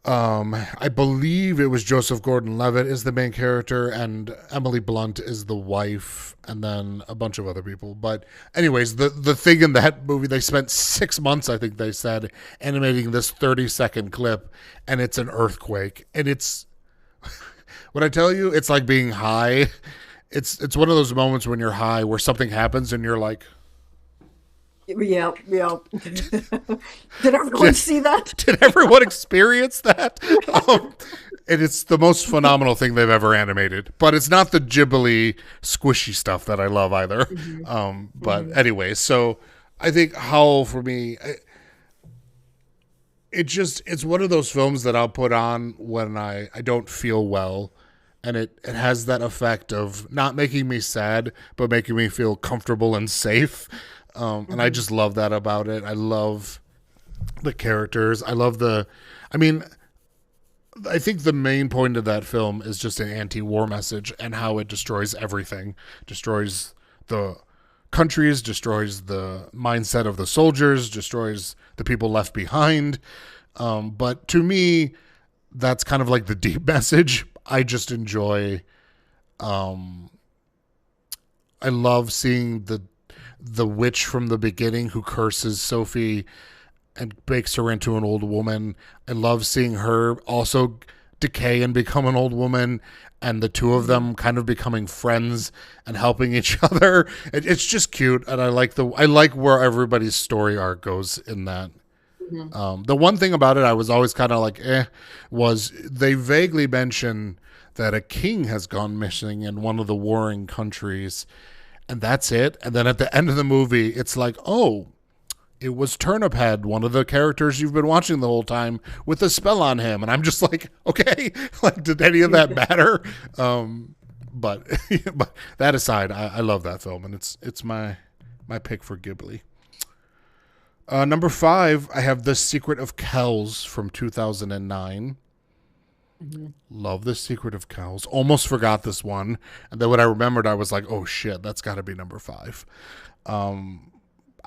I believe it was Joseph Gordon-Levitt is the main character, and Emily Blunt is the wife, and then a bunch of other people. But anyways, the thing in that movie, they spent 6 months, I think they said, animating this 30-second clip, and it's an earthquake, and it's when I tell you, it's like being high. It's one of those moments when you're high where something happens and you're like, yeah, yeah. Did everyone did, see that? did everyone experience that? Um, and it's the most phenomenal thing they've ever animated. But it's not the Ghibli squishy stuff that I love either. Hmm. But Hmm. anyway, so I think Howl for me, it's one of those films that I'll put on when I don't feel well, and it has that effect of not making me sad but making me feel comfortable and safe. And I Hmm. just love that about it. I love the characters. I love the I mean, I think the main point of that film is just an anti-war message and how it destroys everything. Destroys the countries, destroys the mindset of the soldiers, destroys the people left behind. But to me, that's kind of like the deep message. I just enjoy. I love seeing the witch from the beginning who curses Sophie and makes her into an old woman. I love seeing her also decay and become an old woman, and the two of Hmm. them kind of becoming friends and helping each other. It's just cute, and I like where everybody's story arc goes in that. Hmm. The one thing about it I was always kind of like, was they vaguely mention that a king has gone missing in one of the warring countries, and that's it. And then at the end of the movie, it's like, oh, it was Turniphead, one of the characters you've been watching the whole time, with a spell on him. And I'm just like, okay, like, did any of that matter? But but that aside, I love that film, and it's my pick for Ghibli. Number 5, I have The Secret of Kells from 2009. Hmm. Love The Secret of Kells. Almost forgot this one. And then when I remembered, I was like, oh shit, that's got to be number 5.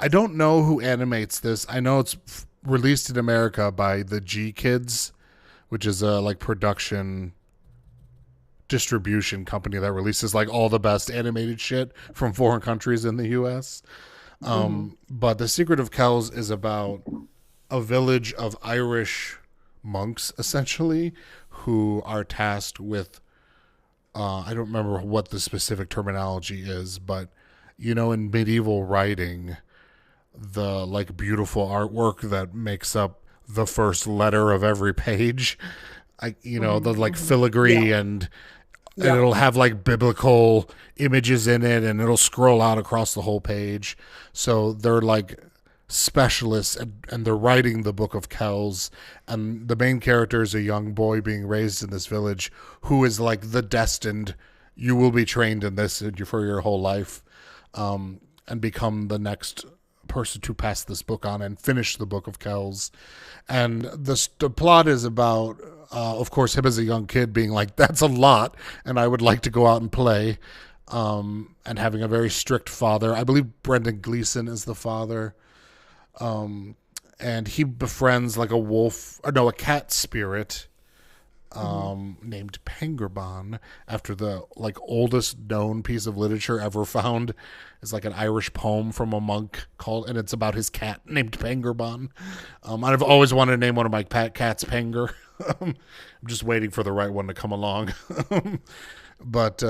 I don't know who animates this. I know it's released in America by the G Kids, which is a like production distribution company that releases like all the best animated shit from foreign countries in the US. Hmm. But The Secret of Kells is about a village of Irish monks, essentially, who are tasked with, I don't remember what the specific terminology is, but, in medieval writing, the like beautiful artwork that makes up the first letter of every page. The like filigree Yeah. and Yeah. it'll have like biblical images in it and it'll scroll out across the whole page. So they're like specialists and they're writing the Book of Kells, and the main character is a young boy being raised in this village who is like the destined, you will be trained in this for your whole life, and become the next person to pass this book on and finish the Book of Kells. And the plot is about, of course, him as a young kid being like, that's a lot, and I would like to go out and play, and having a very strict father. I believe Brendan Gleeson is the father. And he befriends like a cat spirit, named Pengurbon, after the like oldest known piece of literature ever found. Is like an Irish poem from a monk and it's about his cat named Pengurbon. I've always wanted to name one of my cats Penger. I'm just waiting for the right one to come along. But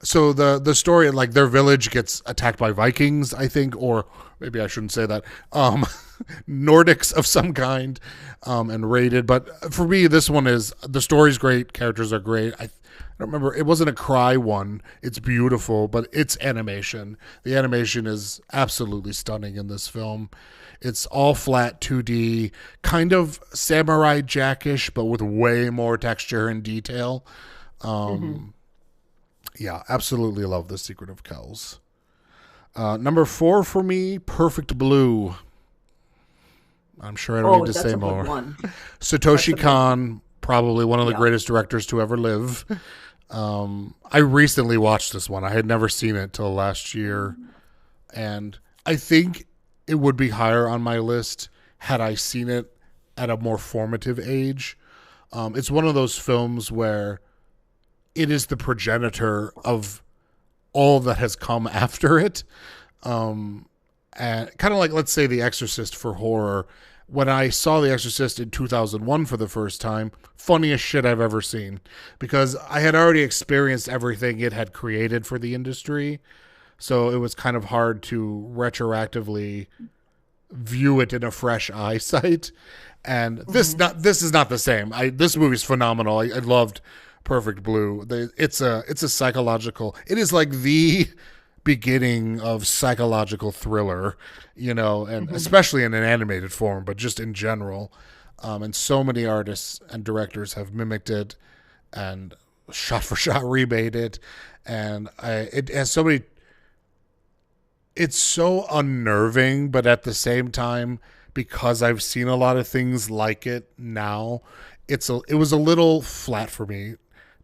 so the story, like their village gets attacked by Vikings, I think, or maybe I shouldn't say that, Nordics of some kind, and raided. But for me, this one is, the story's great, characters are great. I don't remember, it wasn't a cry one. It's beautiful, but it's animation. The animation is absolutely stunning in this film. It's all flat 2D, kind of Samurai Jack-ish, but with way more texture and detail. Yeah, absolutely love The Secret of Kells. Number 4 for me, Perfect Blue. I'm sure I don't need to say more. Satoshi Kon, probably one of the greatest directors to ever live. I recently watched this one. I had never seen it till last year. And I think it would be higher on my list had I seen it at a more formative age. It's one of those films where it is the progenitor of all that has come after it. And kind of like, let's say, The Exorcist for horror. When I saw The Exorcist in 2001 for the first time, funniest shit I've ever seen, because I had already experienced everything it had created for the industry. So it was kind of hard to retroactively view it in a fresh eyesight. And this is not the same. This movie's phenomenal. I loved Perfect Blue. It's a psychological. It is like the beginning of psychological thriller, and especially in an animated form, but just in general. And so many artists and directors have mimicked it and shot for shot remade it. And it has so many. It's so unnerving, but at the same time, because I've seen a lot of things like it now, it was a little flat for me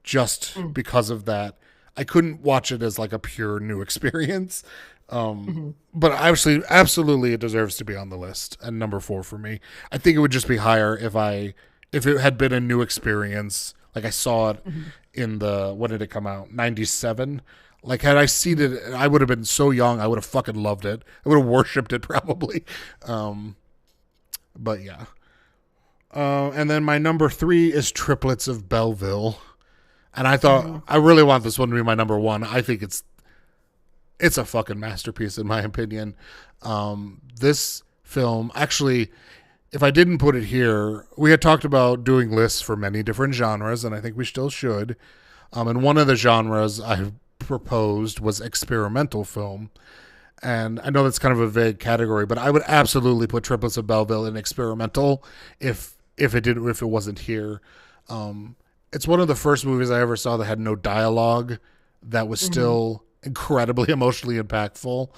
just because of that. I couldn't watch it as like a pure new experience. But absolutely it deserves to be on the list, and number 4 for me. I think it would just be higher if it had been a new experience. Like I saw it in when did it come out? 97. Like had I seen it, I would have been so young. I would have fucking loved it. I would have worshipped it probably. But yeah. And then my number 3 is Triplets of Belleville. And I thought, I really want this one to be my number 1. I think it's a fucking masterpiece in my opinion. This film, actually, if I didn't put it here, we had talked about doing lists for many different genres, and I think we still should. And one of the genres I proposed was experimental film. And I know that's kind of a vague category, but I would absolutely put Triplets of Belleville in experimental if it wasn't here. It's one of the first movies I ever saw that had no dialogue, that was still incredibly emotionally impactful.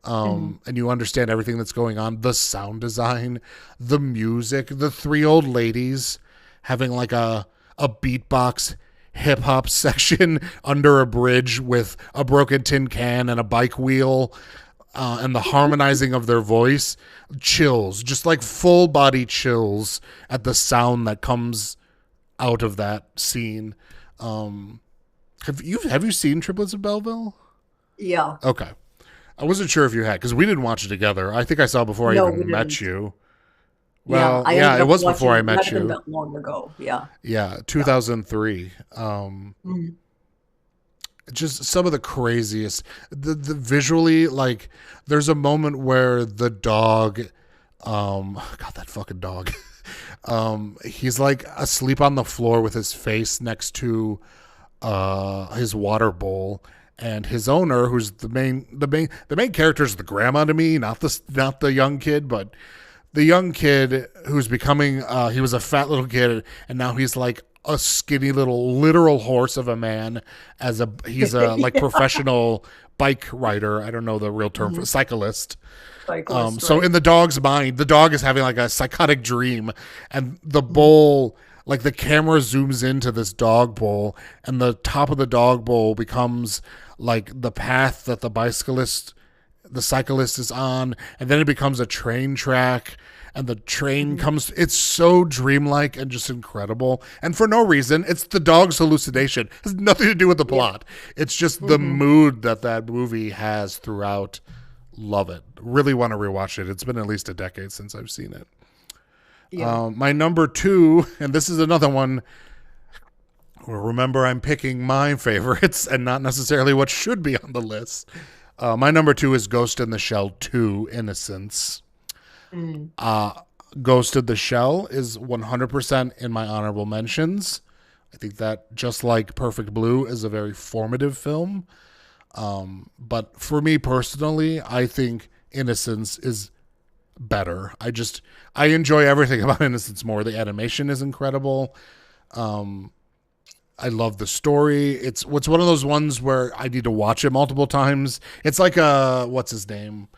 And you understand everything that's going on. The sound design, the music, the 3 old ladies having like a beatbox hip hop section under a bridge with a broken tin can and a bike wheel, and the harmonizing of their voice, chills, just like full body chills at the sound that comes out of that scene. Have you seen Triplets of Belleville? Yeah. Okay. I wasn't sure if you had, because we didn't watch it together. I think I saw it before I even met you. Well, yeah, it was before I met you. That long ago. Yeah. Yeah, 2003. just some of the craziest. The visually, like, there's a moment where the dog, God, that fucking dog. He's like asleep on the floor with his face next to his water bowl, and his owner, who's the main character, is the grandma to me, not the young kid, but the young kid who's becoming he was a fat little kid, and now he's like a skinny little literal horse of a man. He's a like professional bike rider. I don't know the real term for cyclist. Cyclist, So right. in the dog's mind, the dog is having like a psychotic dream, and the bowl, like the camera zooms into this dog bowl, and the top of the dog bowl becomes like the path that the cyclist is on, and then it becomes a train track, and the train comes. It's so dreamlike and just incredible, and for no reason. It's the dog's hallucination. It has nothing to do with the plot. It's just the mood that movie has throughout. Love it. Really want to rewatch it. It's been at least a decade since I've seen it. Yeah. My number 2, and this is another one. Remember, I'm picking my favorites and not necessarily what should be on the list. My number 2 is Ghost in the Shell 2: Innocence. Ghost in the Shell is 100% in my honorable mentions. I think that, just like Perfect Blue, is a very formative film. But for me personally, I think Innocence is better. I enjoy everything about Innocence more. The animation is incredible. I love the story. It's one of those ones where I need to watch it multiple times. It's like what's his name?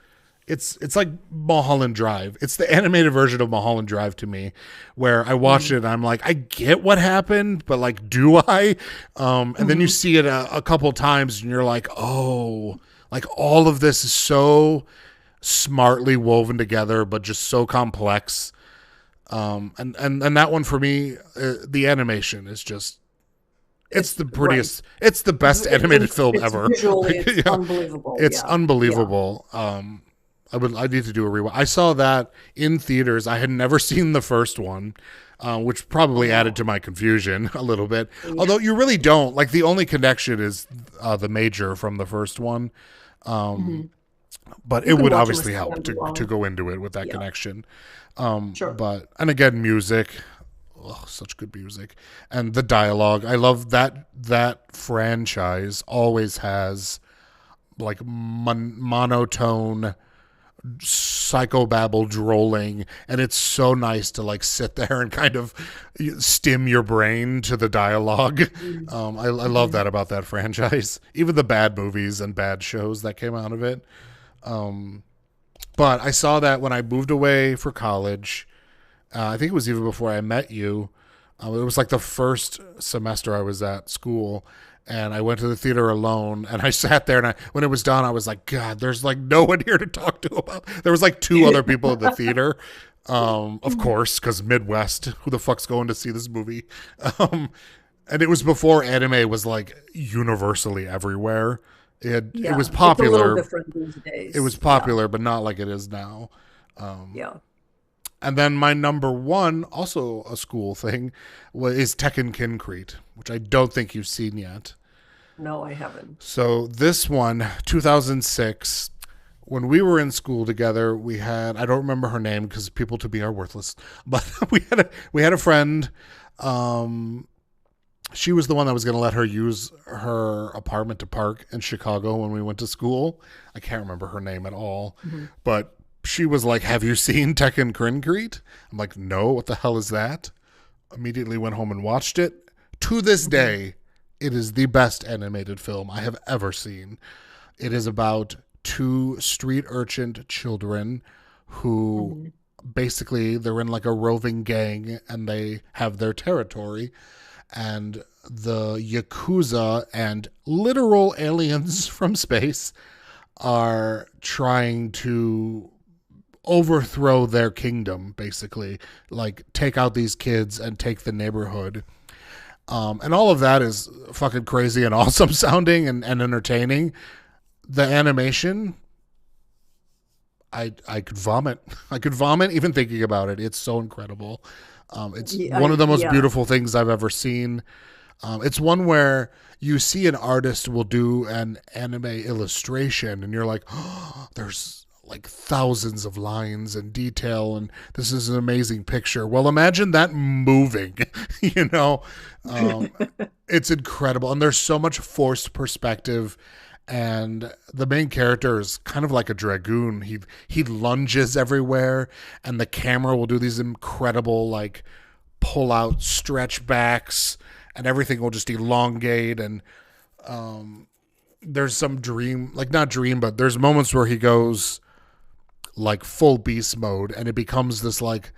It's like Mulholland Drive. It's the animated version of Mulholland Drive to me, where I watched it and I'm like, I get what happened, but like, do I? And then you see it a couple times and you're like, oh, like all of this is so smartly woven together, but just so complex. And that one for me, the animation is just. It's the prettiest. Right. It's the best animated film ever. Visually, it's unbelievable. It's unbelievable. Yeah. I need to do a rewatch. I saw that in theaters. I had never seen the first one, which probably added to my confusion a little bit. Yeah. Although you really don't. Like, the only connection is the major from the first one. But it would obviously help to go into it with that connection. Sure. And again, music. Oh, such good music. And the dialogue. I love that franchise always has like monotone psychobabble drolling, and it's so nice to like sit there and kind of stim your brain to the dialogue. I love that about that franchise. Even the bad movies and bad shows that came out of it. But I saw that when I moved away for college. I think it was even before I met you. It was like the first semester I was at school, and I went to the theater alone, and I sat there, and when it was done, I was like, God, there's like no one here to talk to about. There was like 2 other people in the theater, of course, because Midwest, who the fuck's going to see this movie? And it was before anime was like universally everywhere. It was popular. It's a little different these days. It was popular, but not like it is now. And then my number 1, also a school thing, is Tekken Concrete, which I don't think you've seen yet. No, I haven't. So this one, 2006, when we were in school together, we had, I don't remember her name because people to be are worthless, but we had a friend. She was the one that was going to let her use her apartment to park in Chicago when we went to school. I can't remember her name at all, but she was like, have you seen Tekken Concrete? I'm like, no, what the hell is that? Immediately went home and watched it. To this day, it is the best animated film I have ever seen. It is about 2 street urchin children who basically, they're in like a roving gang and they have their territory. And the Yakuza and literal aliens from space are trying to overthrow their kingdom, basically, like take out these kids and take the neighborhood. And all of that is fucking crazy and awesome sounding and entertaining. The animation, I could vomit. I could vomit even thinking about it. It's so incredible. It's one of the most beautiful things I've ever seen. It's one where you see an artist will do an anime illustration, and you're like, oh, there's like thousands of lines and detail, and this is an amazing picture. Well, imagine that moving, you know? Um, it's incredible. And there's so much forced perspective. And the main character is kind of like a dragoon. He lunges everywhere, and the camera will do these incredible like pull out stretch backs, and everything will just elongate. And there's some dream, like not dream, but there's moments where he goes like full beast mode, and it becomes this like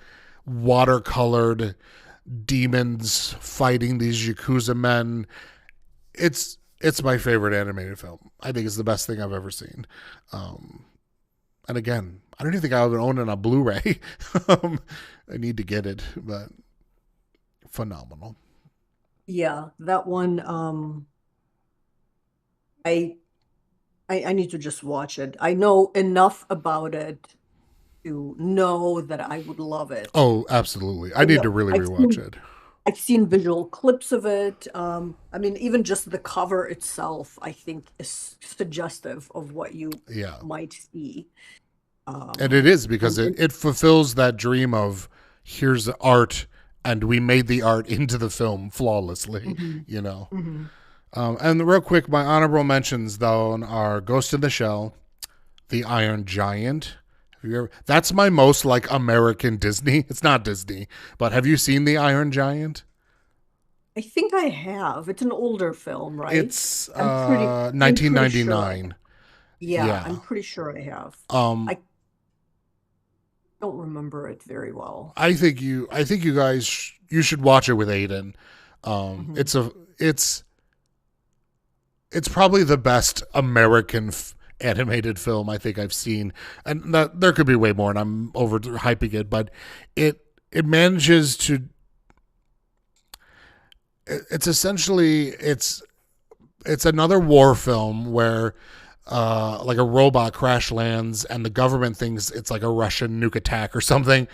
watercolored demons fighting these Yakuza men. It's my favorite animated film. I think it's the best thing I've ever seen. And again, I don't even think I would own it on Blu-ray. I need to get it, but phenomenal. Yeah, that one. I, I need to just watch it. I know enough about it to know that I would love it. Oh, absolutely. I I need know to really I've rewatch seen it. I've seen visual clips of it. I mean, even just the cover itself, I think, is suggestive of what you Yeah. might see. And Um, it is because and it fulfills that dream of here's the art and we made the art into the film flawlessly, mhm, you know. mhm. And real quick, my honorable mentions though are Ghost in the Shell, The Iron Giant. That's my most like American Disney. It's not Disney, but have you seen The Iron Giant? I think I have. It's an older film, right? It's I'm pretty sure I have. 1999. Yeah, Yeah. I'm pretty sure I have. Um I don't remember it very well. I think you guys you should watch it with Aiden. Hmm. It's probably the best American animated film I think I've seen, and that there could be way more, and I'm over hyping it, but it manages to. It's essentially it's another war film where like a robot crash lands and the government thinks it's like a Russian nuke attack or something.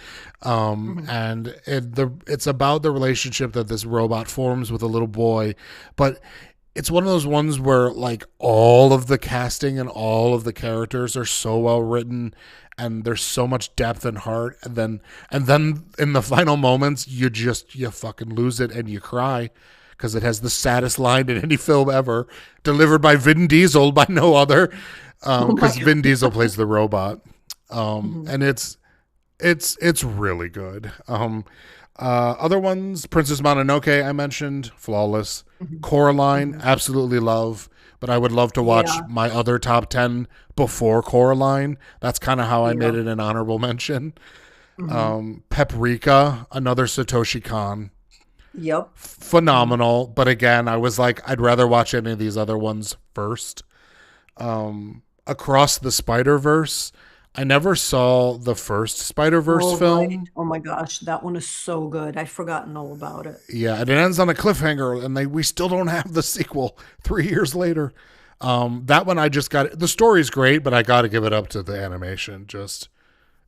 Hmm. And it's about the relationship that this robot forms with a little boy. But it's one of those ones where like all of the casting and all of the characters are so well written, and there's so much depth and heart, and then in the final moments you fucking lose it and you cry because it has the saddest line in any film ever, delivered by Vin Diesel, by no other, Oh my because Vin God. Diesel plays the robot, Hmm. and it's really good. Other ones, Princess Mononoke, I mentioned, flawless. Hmm. Coraline, Hmm. absolutely love, but I would love to watch Yeah, my other top 10 before Coraline. That's kind of how I made yeah. it an honorable mention. Hmm. Paprika, another Satoshi Kon, Yep. Hmm. phenomenal. But again, I was like, I'd rather watch any of these other ones first. Across the Spider Verse, I never saw the first Spider Verse Oh, right. film. Oh my gosh, that one is so good. I've forgotten all about it. Yeah, and it ends on a cliffhanger, and we still don't have the sequel 3 years later. That one I just got. The story's great, but I got to give it up to the animation. Just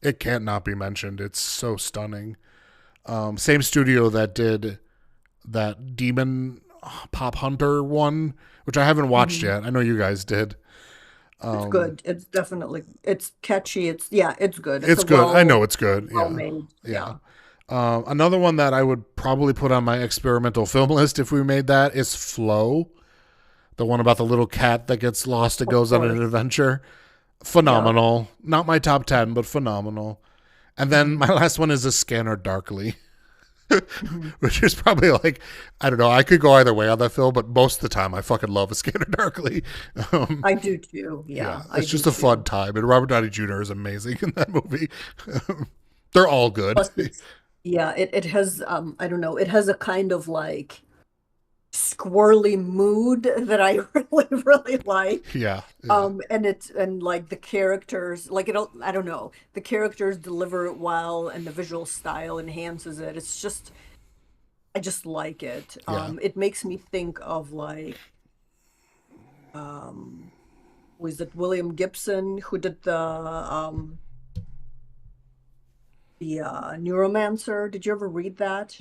it can't not be mentioned. It's so stunning. Same studio that did that Demon Pop Hunter one, which I haven't watched Hmm. yet. I know you guys did. It's Um, good. It's definitely it's catchy. Yeah, it's good. It's it's a good. I know it's good. well Yeah, made. yeah. Yeah. Another one that I would probably put on my experimental film list if we made that is Flow, the one about the little cat that gets lost and Of goes on an course. adventure. Yeah. Phenomenal. Not my top 10, but phenomenal. And then Hmm. my last one is A Scanner Darkly, Hmm. which is probably like, I don't know, I could go either way on that film, but most of the time I fucking love A Scanner Darkly. Um, I do too. yeah, Yeah, I it's do just a fun too. time. And Robert Downey Jr. is amazing in that movie. They're all good. Plus it's yeah, it has I don't know, it has a kind of like squirrely mood that I really, really like. Yeah, yeah, And like the characters, like I don't know, the characters deliver it well and the visual style enhances it. It's just I just like it. yeah. It makes me think of like um was it William Gibson who did the Neuromancer? Did you ever read that?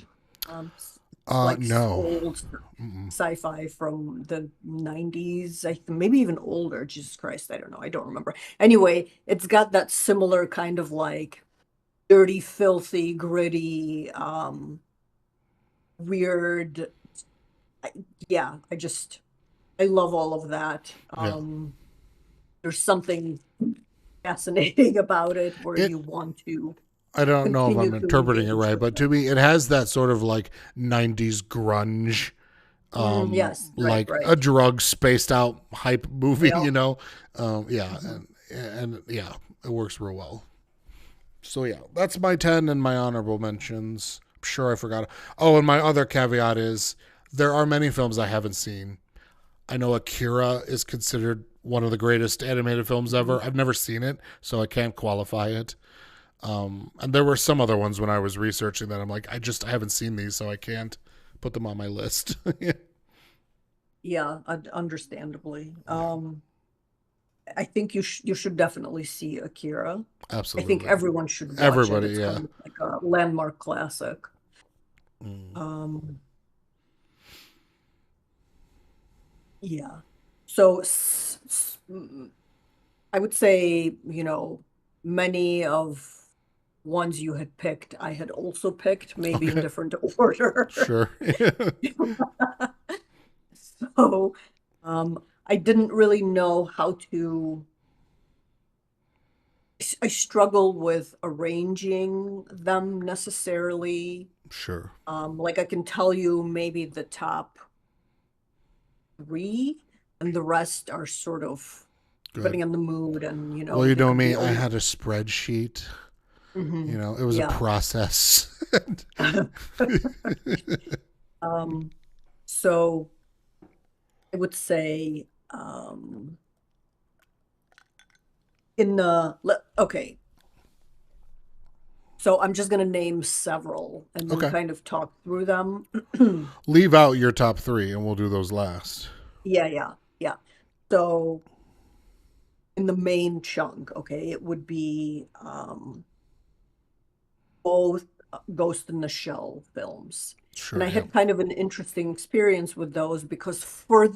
like No. old Mm-mm. sci-fi from the 90s, maybe even older. Jesus Christ, I don't know. I don't remember. Anyway, it's got that similar kind of like dirty, filthy, gritty, weird. I, yeah, I love all of that. Yeah. There's something fascinating about it where It you want to I don't know if continue I'm to interpreting it engage right, with but it. to me it has that sort of like 90s grunge, Yes, right, like a right. drug spaced out hype movie, Yeah. Yeah, Mhm. and yeah, it works real well. So yeah, that's my 10 and my honorable mentions. I'm sure I forgot. Oh, and my other caveat is there are many films I haven't seen. I know Akira is considered one of the greatest animated films ever. Mhm. I've never seen it, so I can't qualify it. And there were some other ones when I was researching that I'm like, I haven't seen these, so I can't put them on my list. Yeah. Yeah, understandably. I think you should definitely see Akira. I think Absolutely. everyone should watch it. Everybody, It's yeah. kind of like a landmark classic. Mm, Um, yeah. So I would say, many of ones you had picked, I had also picked, maybe in okay. different order. Sure. So, I didn't really know how to. I struggle with arranging them necessarily. Sure. Like I can tell you maybe the top three, and the rest are sort of Good. depending on the mood, and Well, you they know could me, be I old. had a spreadsheet. It was a Yeah. process. Um, so I would say okay. So I'm just gonna name several and then Okay. kind of talk through them. Leave out your top three and we'll do those last. Yeah, yeah, yeah. So in the main chunk, okay, it would be both Ghost in the Shell films. And Sure, I yeah. had kind of an interesting experience with those because for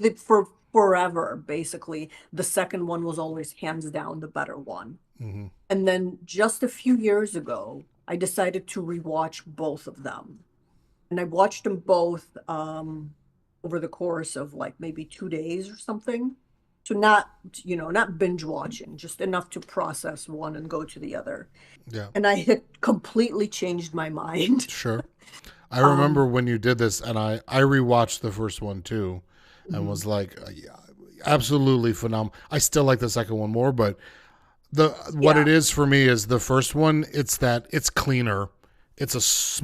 forever, basically, the second one was always hands down the better one. Hmm. And then just a few years ago, I decided to rewatch both of them. And I watched them both over the course of like maybe 2 days or something. So not binge watching, just enough to process one and go to the other. Yeah, And I had completely changed my mind. sure. I remember Um, when you did this, and I rewatched the first one too, and mhm. was like, yeah, absolutely phenomenal. I still like the second one more, but the what it Yeah, is for me is the first one. It's that it's cleaner. It's a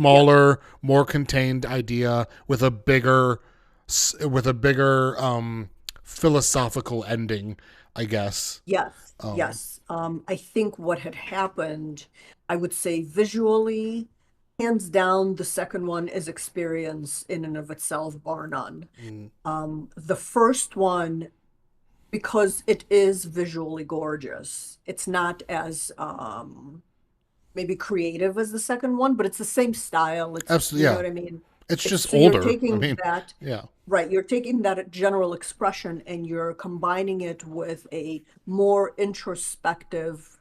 yeah, smaller, more contained idea with a bigger philosophical ending, I guess. yes, Um, yes. I think what had happened, I would say visually, hands down, the second one is experience in and of itself, bar none. mm, The first one, because it is visually gorgeous, it's not as maybe creative as the second one, but it's the same style. absolutely, You know yeah. what I mean? It's It's just so you're older. I taking mean, that, yeah, right, you're taking that general expression and you're combining it with a more introspective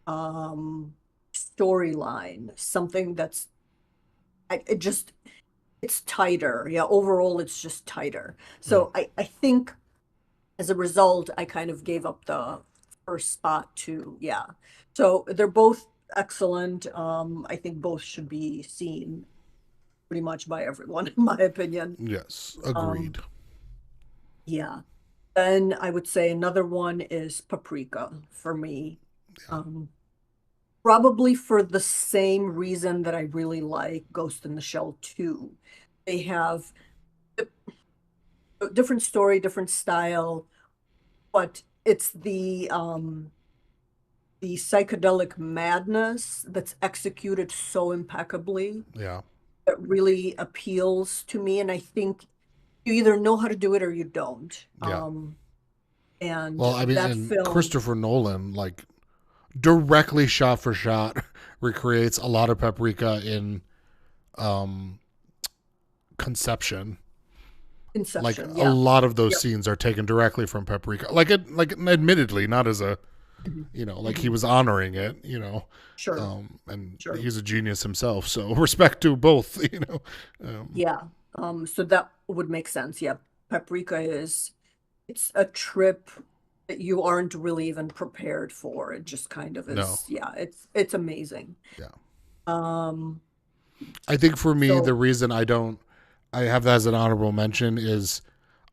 um storyline, something that's it just it's tighter. Yeah, overall it's just tighter. mm, So I think as a result, I kind of gave up the first spot to, yeah. So they're both excellent. I think both should be seen pretty much by everyone, in my opinion. yes, Um, agreed. yeah. Then I would say another one is Paprika for me. Yeah, Um, Probably for the same reason that I really like Ghost in the Shell 2. They have a different story, different style, but it's the psychedelic madness that's executed so impeccably yeah, that really appeals to me. And I think you either know how to do it or you don't. yeah. And Well, I mean, that and film, Christopher Nolan, like directly shot for shot, recreates a lot of Paprika in um, Conception. Like Inception, a yeah. lot of those Yep. scenes are taken directly from Paprika. Like admittedly, not as a, Mhm. like he Mhm. was honoring it, Sure, and sure. he's a genius himself. So respect to both, um, Yeah. So that would make sense. Yeah. Paprika it's a trip that you aren't really even prepared for. It just kind of no, is. Yeah, it's amazing. yeah. Um, I think for me, the so reason I have that as an honorable mention is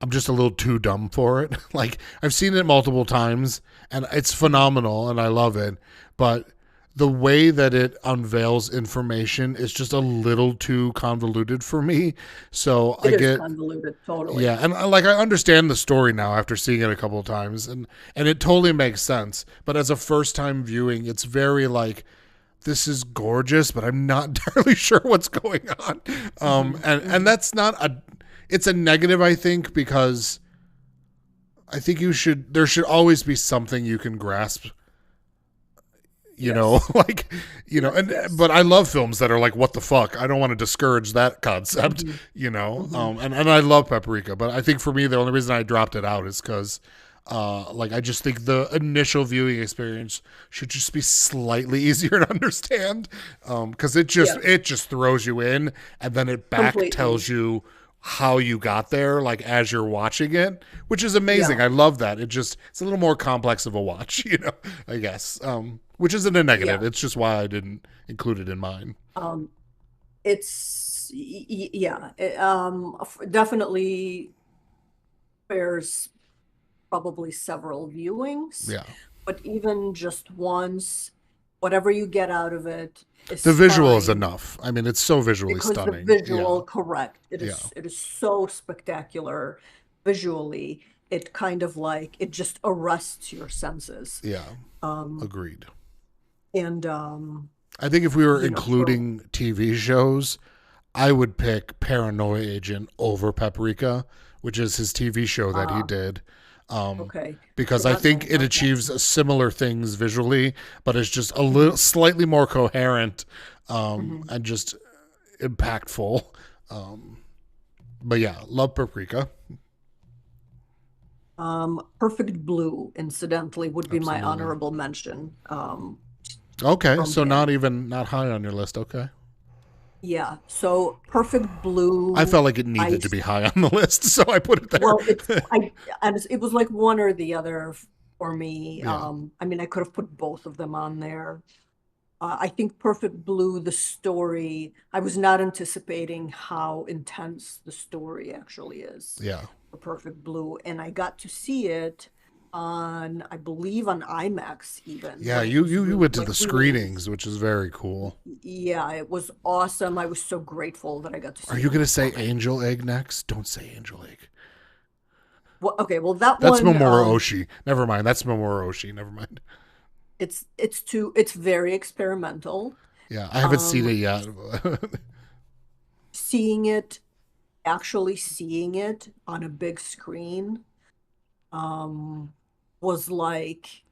I'm just a little too dumb for it. Like I've seen it multiple times and it's mhm. phenomenal and I love it, but the way that it unveils information is just a little too convoluted for me. So I It is get convoluted, totally. yeah, and like I understand the story now after seeing it a couple of times and it totally makes sense. But as a first time viewing, it's very like this is gorgeous, but I'm not entirely sure what's going on. Hmm. And Hmm. that's not a it's a negative, I think, because I think there should always be something you can grasp, Yes. like, Yes. and Yes. but I love films that are like, what the fuck? I don't want to discourage that concept, Hmm. Hmm. and I love Paprika, but I think for me, the only reason I dropped it out is because, like, I just think the initial viewing experience should just be slightly easier to understand, because Yes. it just throws you in, and then it back Completely. tells you how you got there, like as you're watching it, which is amazing. Yeah. I love that. It's a little more complex of a watch, I guess. Which isn't a negative. Yeah. It's just why I didn't include it in mine. Um, yeah. Definitely bears probably several viewings, Yeah. but even just once, whatever you get out of it The is visual is fine enough. I mean, it's so visually because the stunning. Yeah. visual, correct. Yeah. It is so spectacular visually. It kind of like it just arrests your senses. Yeah. Um, Agreed. and I think if we were for including TV shows, I would pick Paranoia Agent over Paprika, which is his TV show that he uh did. Um, okay, because I forgot all think it about that. achieves similar things visually, but it's just a little Hmm. slightly more coherent, Hmm. and just impactful. Um, but yeah, love Paprika. Perfect Blue, incidentally, would be my Absolutely. honorable mention. Okay, From so not him. even not high on your list. Okay, Yeah. So Perfect I Blue, felt like it I needed to be high on the list, so I put it there. well, it was like one or the other for me. Yeah, I mean, I could have put both of them on there. I think Perfect Blue, the story, I was not anticipating how intense the story actually is yeah, for Perfect Blue, and I got to see it on, I believe, on IMAX even yeah. when it was You re went to like the screenings, released. which is very cool. Yeah, it was awesome. I was so grateful that I got to Are see it you in gonna the say theater. Angel Egg next? Don't say Angel Egg. Well, okay, well that That's one, Mamoru Oshii. Never mind. That's Mamoru Oshii. Never mind. it's very experimental. Yeah, I haven't seen Um, it yet. seeing it, actually seeing it on a big screen, um, was like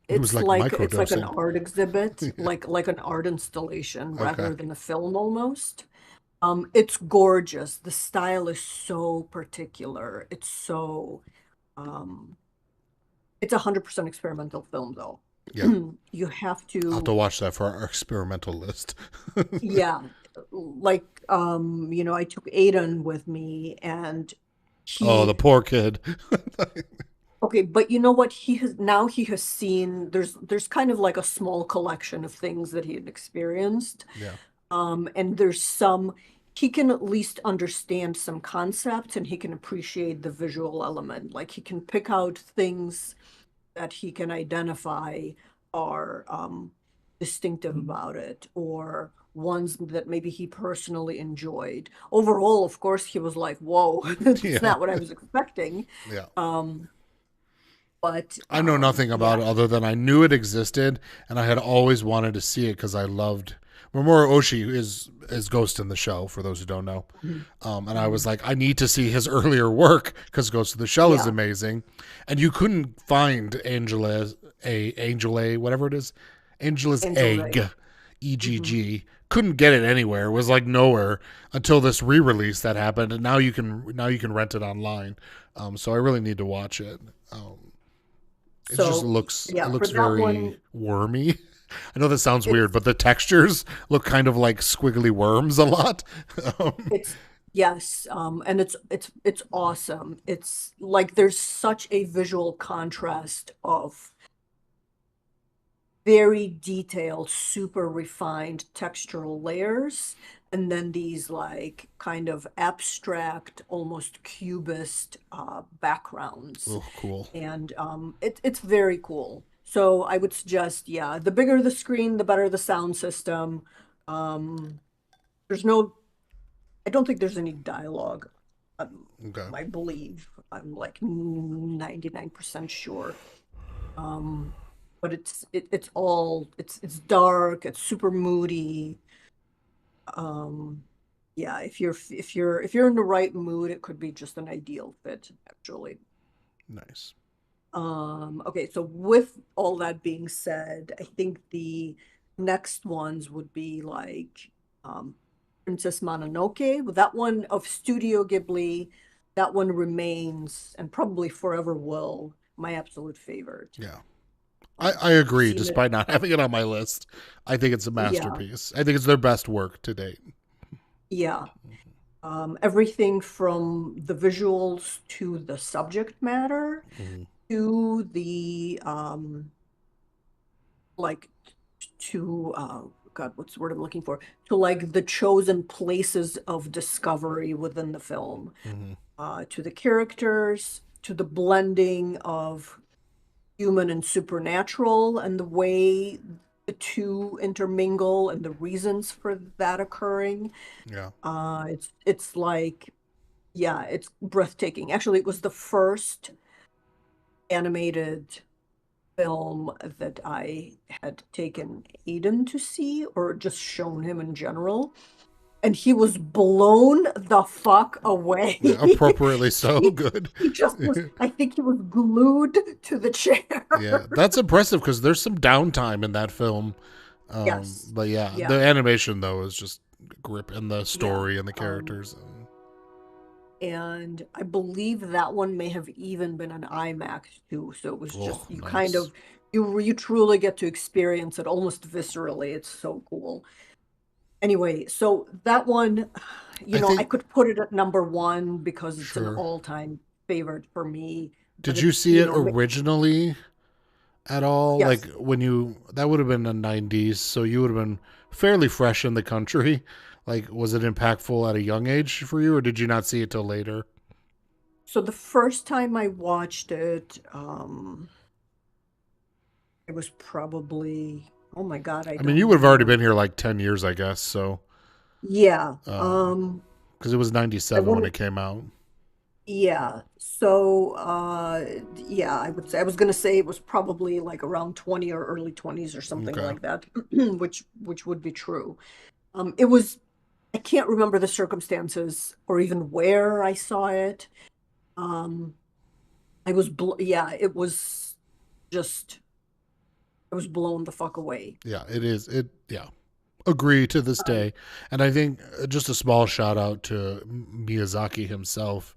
It was like it's like an microdosing. art exhibit, Yeah. like an art installation Okay. rather than a film almost. It's gorgeous. The style is so particular. Um, it's 100% experimental film though. Yeah. You have I'll have to to, watch that for our experimental list. yeah, like, I took Aiden with me and Oh, the he, poor kid. okay, but you know what? He has seen, there's kind of like a small collection of things that he had experienced. Yeah. And he can at least understand some concepts and he can appreciate the visual element. Like he can pick out things that he can identify are distinctive about it, or ones that maybe he personally enjoyed. Overall, of course, he was like, whoa, that's Yeah. not what I was expecting. Yeah. Um, but I know nothing about yeah. it other than I knew it existed and I had always wanted to see it because I loved Mamoru Oshii is Ghost in the Shell for those who don't know. Mhm. And I was Mhm. like, I need to see his earlier work because Ghost in the Shell is Yeah. amazing. And you couldn't find Angela, whatever it is, Angel's Angel's Egg. Egg, Hmm. EGG. Couldn't get it anywhere. It was like nowhere until this re-release that happened, and now you can rent it online. So I really need to watch it. It just So looks it yeah, for looks that very one, wormy. I know that sounds weird, it's but the textures look kind of like squiggly worms a lot. um, it's yes, and it's awesome. It's like there's such a visual contrast of very detailed, super refined textural layers, and then these like kind of abstract, almost cubist backgrounds. oh, cool. And it's very cool. So I would suggest, yeah, the bigger the screen, the better the sound system. Um, there's no, I don't think there's any dialogue. Okay. I believe I'm like 99% sure. Um, but it's all it's dark, it's super moody. Um, yeah, if you're in the right mood, it could be just an ideal fit, actually. Nice. Okay, so with all that being said, I think the next ones would be like um Princess Mononoke. With that one of Studio Ghibli, that one remains and probably forever will my absolute favorite. Yeah. I I've agree, seen it. despite not having it on my list. I think it's a Yeah, masterpiece. I think it's their best work to date. yeah. Everything from the visuals to the subject matter Mm-hmm. to the like to God, what's the word I'm looking for? To like the chosen places of discovery within the film, Mm-hmm. to the characters, to the blending of human and supernatural, and the way the two intermingle and the reasons for that occurring. Yeah. It's like, yeah, it's breathtaking. Actually, it was the first animated film that I had taken Aiden to see, or just shown him in general, and he was blown the fuck away. Yeah, appropriately so. he, Good. he just was, I think he was glued to the Yeah, chair. that's impressive because there's some downtime in that film. Yes. But yeah, Yeah. the animation though is just grip, and the Yeah. story and the Um, characters. and I believe that one may have even been an IMAX too. So it was Oh, just you kind nice. of you truly get to experience it almost viscerally. It's so cool. Anyway, so that one, I I think could put it at number one because it's an sure. all-time favorite for me. But Did you it's, see it originally at all? Like yes. when you that would have been the '90s, so you would have been fairly fresh in the country. Like, was it impactful at a young age for you, or did you not see it till later? So the first time I watched it, it was probably, oh my God, I I mean, don't you would have even already remember. been here like 10 years, I guess. So, Yeah. because it was I '97 when want it came out. Yeah. So, yeah, I would say I was going to say it was probably like around 20 or early 20s or something Okay. like that, which would be true. It was I can't remember the circumstances or even where I saw it. Um, yeah, it was just I was blown the fuck away. Yeah, it is. It yeah. Agree to this Um, day. And I think just a small shout out to Miyazaki himself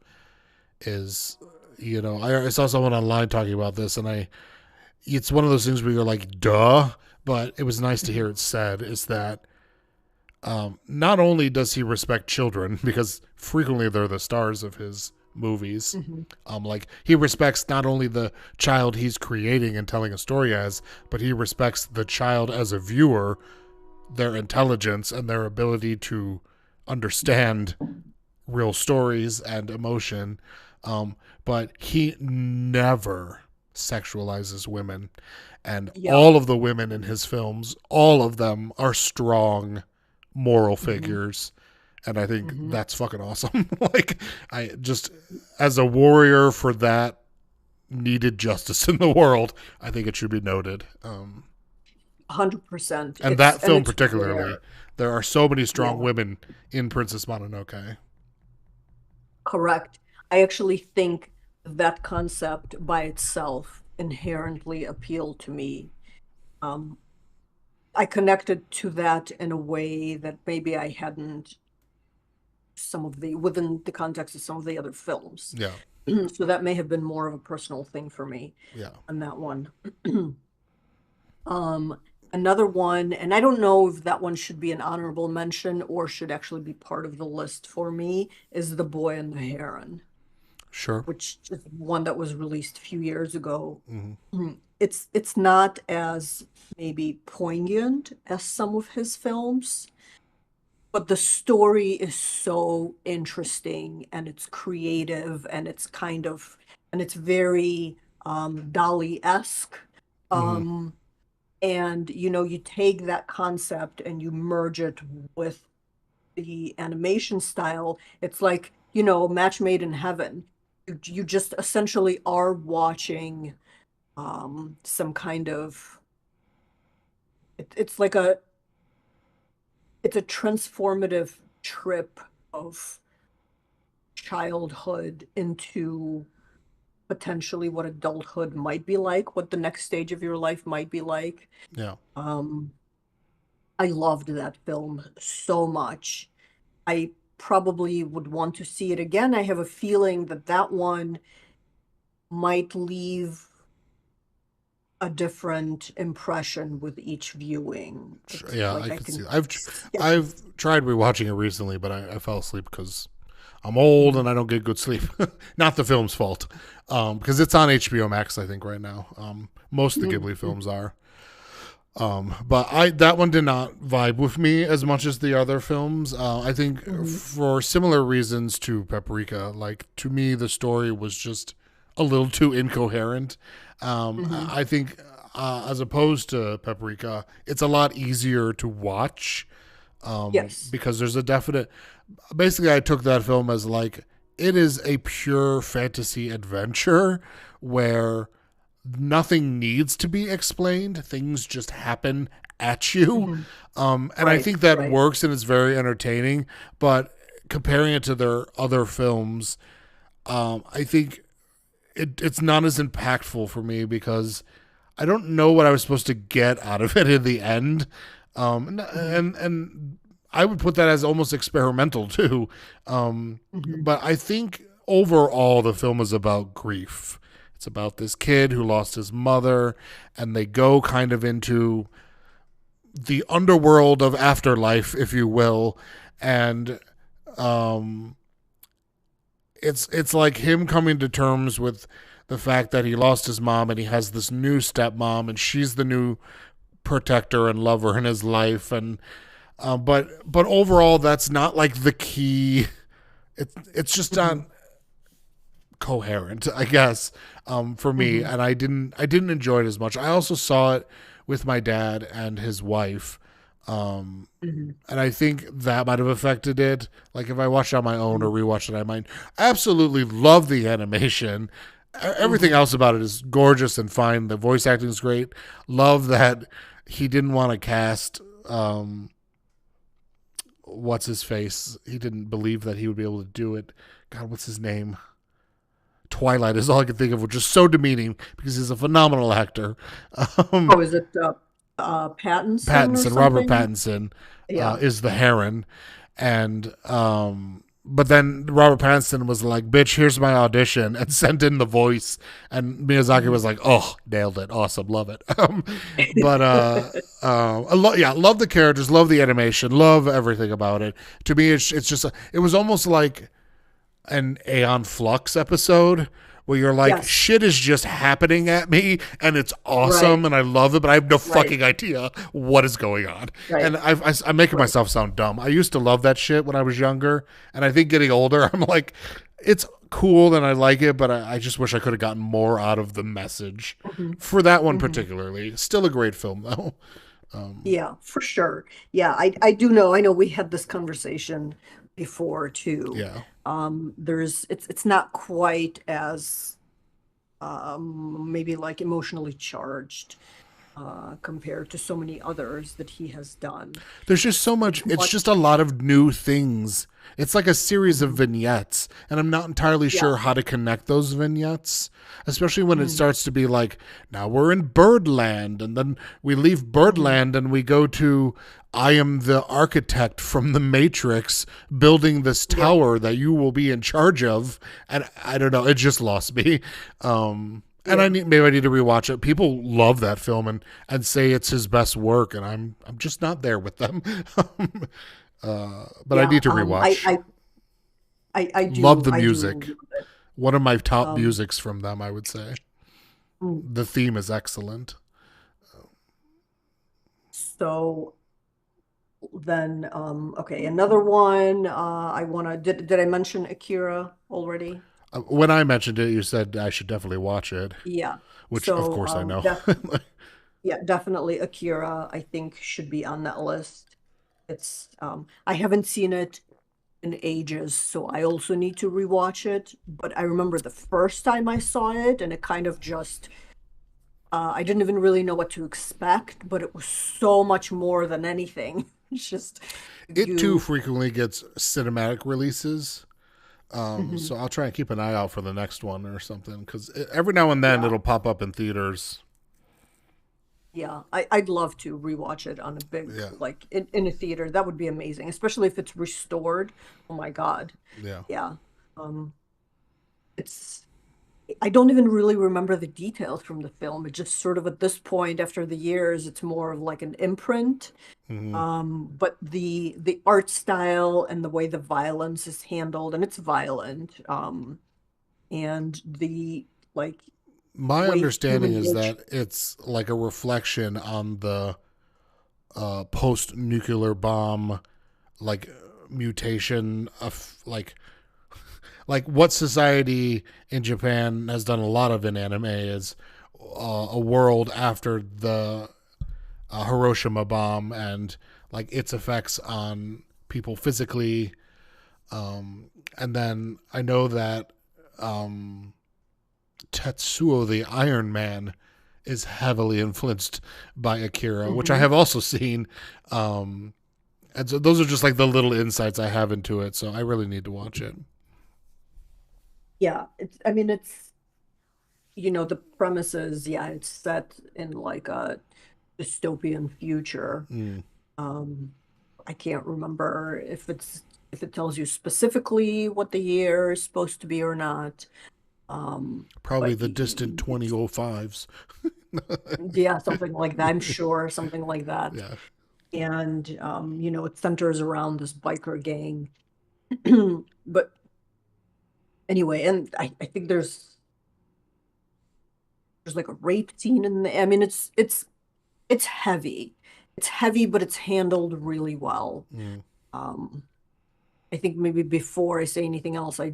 is, I saw someone online talking about this, and it's one of those things where you're like, duh, but it was nice to hear mhm, it said is that not only does he respect children, because frequently they're the stars of his movies, mhm. like he respects not only the child he's creating and telling a story as, but he respects the child as a viewer, their intelligence and their ability to understand real stories and emotion. But he never sexualizes women. And Yeah. all of the women in his films, all of them are strong moral Mhm, figures. And I think mhm. that's fucking awesome. Like, I just, as a warrior for that needed justice in the world, I think it should be noted. 100%. And that And film it's particularly, rare. there are so many strong Yeah. women in Princess Mononoke. Correct. I actually think that concept by itself inherently appealed to me. Um, I connected to that in a way that maybe I hadn't within the context of some of the other films. Yeah. So that may have been more of a personal thing for me Yeah. on that one. Um, Another one, and I don't know if that one should be an honorable mention or should actually be part of the list for me, is The Boy and the Heron, Sure. which is one that was released a few years ago. Hmm. It's not as maybe poignant as some of his films, but the story is so interesting and it's creative and it's very Dali-esque. Hmm. Um, and you take that concept and you merge it with the animation style. It's like, match made in heaven. You just essentially are watching some kind of it's like it's a transformative trip of childhood into potentially what adulthood might be like, what the next stage of your life might be like. Yeah. Um, I loved that film so much. I probably would want to see it again. I have a feeling that that one might leave a different impression with each viewing. Sure. It's Yeah, like I I could see can, that. yeah. I've tried rewatching it recently, but I fell asleep because I'm old and I don't get good sleep. Not the film's fault, because it's on HBO Max, I think, right now. Most of the Ghibli Mhm. films are. But that one did not vibe with me as much as the other films. I think Mhm. for similar reasons to Paprika, like to me, the story was just a little too incoherent. Mhm. I think as opposed to Paprika, it's a lot easier to watch Yes. because there's a definite. Basically, I took that film as like it is a pure fantasy adventure where nothing needs to be explained. Things just happen at you. Mhm. And I Right, think that right. works and it's very entertaining. But comparing it to their other films, I think it's not as impactful for me because I don't know what I was supposed to get out of it in the end. Mhm. And I would put that as almost experimental too. Mhm. But I think overall the film is about grief. It's about this kid who lost his mother, and they go kind of into the underworld of afterlife, if you will, and um, it's like him coming to terms with the fact that he lost his mom and he has this new stepmom, and she's the new protector and lover in his life, and but overall, that's not like the key. It's just not Mhm. coherent, I guess, for me, Mhm. and I didn't enjoy it as much. I also saw it with my dad and his wife, Mhm. and I think that might have affected it. Like if I watched it on my own or Mhm. rewatched it, I might absolutely love the animation. Everything Mhm. else about it is gorgeous and fine. The voice acting is great. Love that he didn't want to cast what's his face. He didn't believe that he would be able to do it. God, what's his name? Twilight is all I can think of, which is so demeaning because he's a phenomenal actor. Um, Oh, is it Pattinson or Pattinson, Robert something? Pattinson, Yeah. is the Heron, and but then Robert Pattinson was like, "Bitch, here's my audition," and sent in the voice, and Miyazaki Mhm. was like, "Oh, nailed it, awesome, love it." But yeah, love the characters, love the animation, love everything about it. To me, it's just it was almost like an Aeon Flux episode where you're like, Yes. shit is just happening at me and it's awesome Right. and I love it, but I have no Right. fucking idea what is going on. Right. And I'm making Right. myself sound dumb. I used to love that shit when I was younger. And I think getting older, I'm like, it's cool and I like it, but I just wish I could have gotten more out of the message Mhm. for that one Mhm. particularly. Still a great film, though. Yeah, for sure. Yeah, I do know. I know we had this conversation before too. Yeah. It's not quite as maybe like emotionally charged compared to so many others that he has done. There's just so It's much. It's much, just a lot of new things. It's like a series of mhm, vignettes, and I'm not entirely yeah. sure how to connect those vignettes, especially when it Mm, starts to be like, now we're in Birdland, and then we leave mhm, Birdland and we go to I am the architect from the Matrix building this yeah. tower that you will be in charge of, and I don't know, it just lost me. And Yeah. maybe I need to rewatch it. People love that film and say it's his best work, and I'm just not there with them. But I Yeah. need to rewatch. I Love do. the I do music. love it. One of my top Um, musics from them, I would say. mm, The theme is excellent. so then, okay, another one. I wanna, did I mention Akira already? When I mentioned it, you said I should definitely watch it, Yeah. which of So, course I know. yeah, definitely Akira, I think should be on that list. I haven't seen it in ages, so I also need to rewatch it. But I remember the first time I saw it, and it kind of just, I didn't even really know what to expect, but it was so much more than anything. It's just It too you. frequently gets cinematic releases. Mhm. So I'll try and keep an eye out for the next one or something because every now and then Yeah, it'll pop up in theaters. yeah. I'd love to rewatch it on a big, Yeah, like in a theater. That would be amazing, especially if it's restored. Oh my God. yeah. Yeah. Um, it's I don't even really remember the details from the film. It just sort of at this point, after the years, it's more of like an imprint. Hmm. But the art style and the way the violence is handled, and it's violent, and the like My way understanding human is nature. that it's like a reflection on the post-nuclear bomb, like mutation of like what society in Japan has done a lot of in anime is a world after the Hiroshima bomb and like its effects on people physically. And then I know that Tetsuo the Iron Man is heavily influenced by Akira, which I Mhm. have also seen. Um, and so those are just like the little insights I have into it. So I really need to watch it. Yeah, I mean, the premises, yeah, it's set in like a dystopian future. Mm. Um, I can't remember if it tells you specifically what the year is supposed to be or not. Probably But the distant it's 2005s. yeah, something like that. I'm sure something like that. Yeah. And it centers around this biker gang. But anyway, and I think there's like a rape scene in the I mean it's heavy. It's heavy, but it's handled really well. Mm. Um, I think maybe before I say anything else, I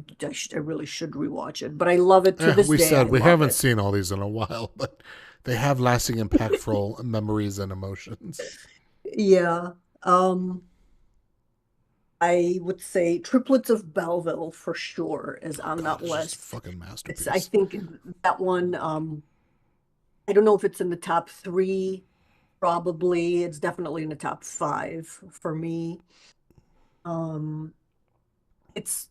really should rewatch it. But I love it to this We day. I said we love haven't it. seen all these in a while, but they have lasting, impactful memories and emotions. Yeah. Um, I would say Triplets of Belleville for sure is Oh on God, that it's just a list. fucking I masterpiece. think that one, I don't know if it's in the top three. Probably. It's definitely in the top five for me. Um, it's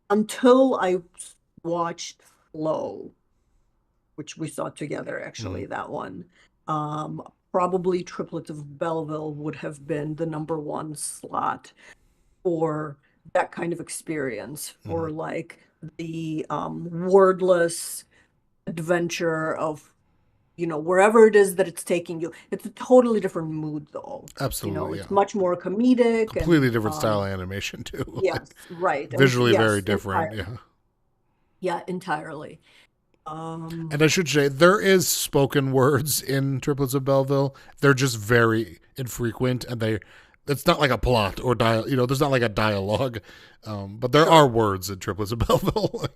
until I watched Flow, which we saw together, Mm. actually, that one. Um, Probably Triplets of Belleville would have been the number one slot for that kind of experience, Mm. for like the wordless adventure of wherever it is that it's taking you. It's a totally different mood though. Absolutely, It's yeah. much more comedic Completely and different style of animation too. Like yes, right. And visually very yes, different. entirely. Yeah. Yeah, entirely. Um, And I should say there is spoken words in Triplets of Belleville. They're just very infrequent, and it's not like a plot or dial. There's not like a dialogue, but there are sure. words in Triplets of Belleville.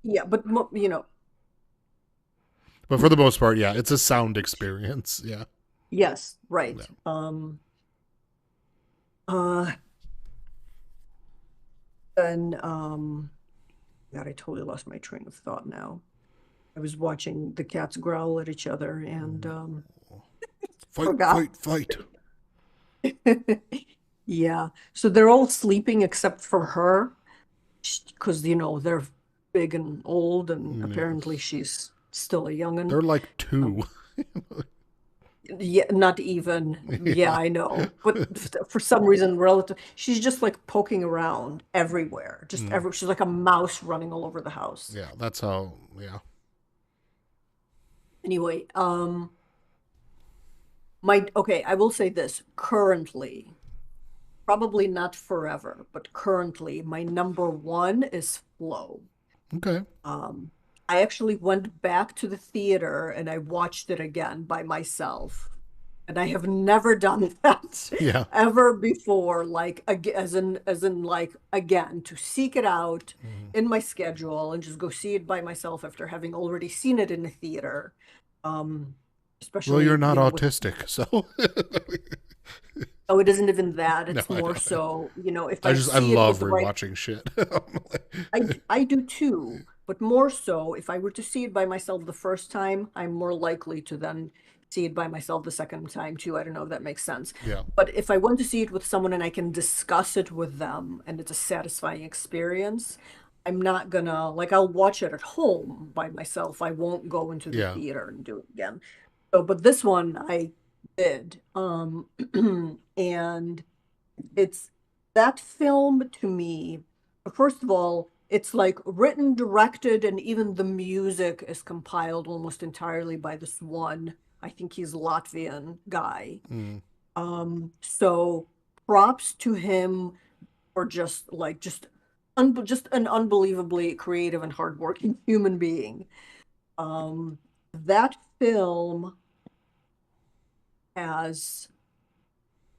Yeah, but But for the most part, yeah, it's a sound experience. Yeah. yes, Yeah. right. Uh and God, I totally lost my train of thought now. I was watching the cats growl at each other and Fight, Forgot. fight, fight. Yeah. So they're all sleeping except for her, because they're big and old, and apparently Yes. she's still a youngin. They're like two. Um, yeah, not even. Yeah, Yeah. I know. But for some reason, she's just like poking around everywhere. Mm. She's like a mouse running all over the house. Yeah, that's how, yeah. Anyway, okay, I will say this. Currently, probably not forever, but currently, my number one is Flow. Okay. Um, I actually went back to the theater and I watched it again by myself. And I have never done that Yeah. ever before, like as in like again to seek it out Mm. in my schedule and just go see it by myself after having already seen it in the theater. Um, Well, you're especially, not with autistic, so oh, it isn't even that. no, It's I more know. so, if I I see it with love the right rewatching shit. I do too, but more so if I were to see it by myself the first time, I'm more likely to then see it by myself the second time too. I don't know if that makes sense. Yeah. But if I want to see it with someone and I can discuss it with them and it's a satisfying experience, I'm not gonna like I'll watch it at home by myself. I won't go into the Yeah. theater and do it again. So, but this one I did. And it's that film to me, first of all, it's like written, directed, and even the music is compiled almost entirely by this one, I think he's Latvian guy. Mm. So props to him for just an unbelievably creative and hardworking human being. That film has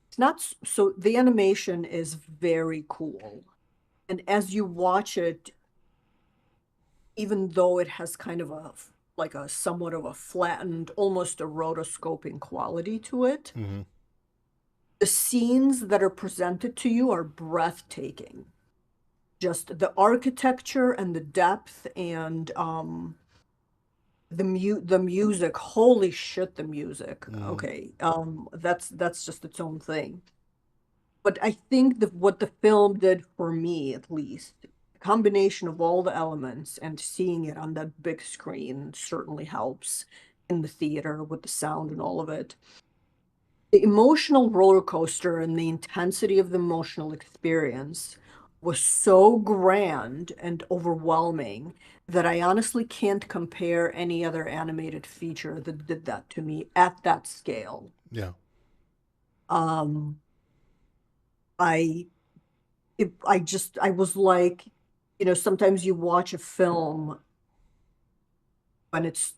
it's not so the animation is very cool. And as you watch it, even though it has kind of a somewhat of a flattened, almost a rotoscoping quality to it, Hmm. the scenes that are presented to you are breathtaking. Just the architecture and the depth and the music. Holy shit, the music. Mm. Okay. That's just its own thing. But I think that what the film did for me, at least, a combination of all the elements and seeing it on that big screen certainly helps in the theater with the sound and all of it. The emotional roller coaster and the intensity of the emotional experience was so grand and overwhelming that I honestly can't compare any other animated feature that did that to me at that scale. Yeah. Um, I I was like, sometimes you watch a film and it's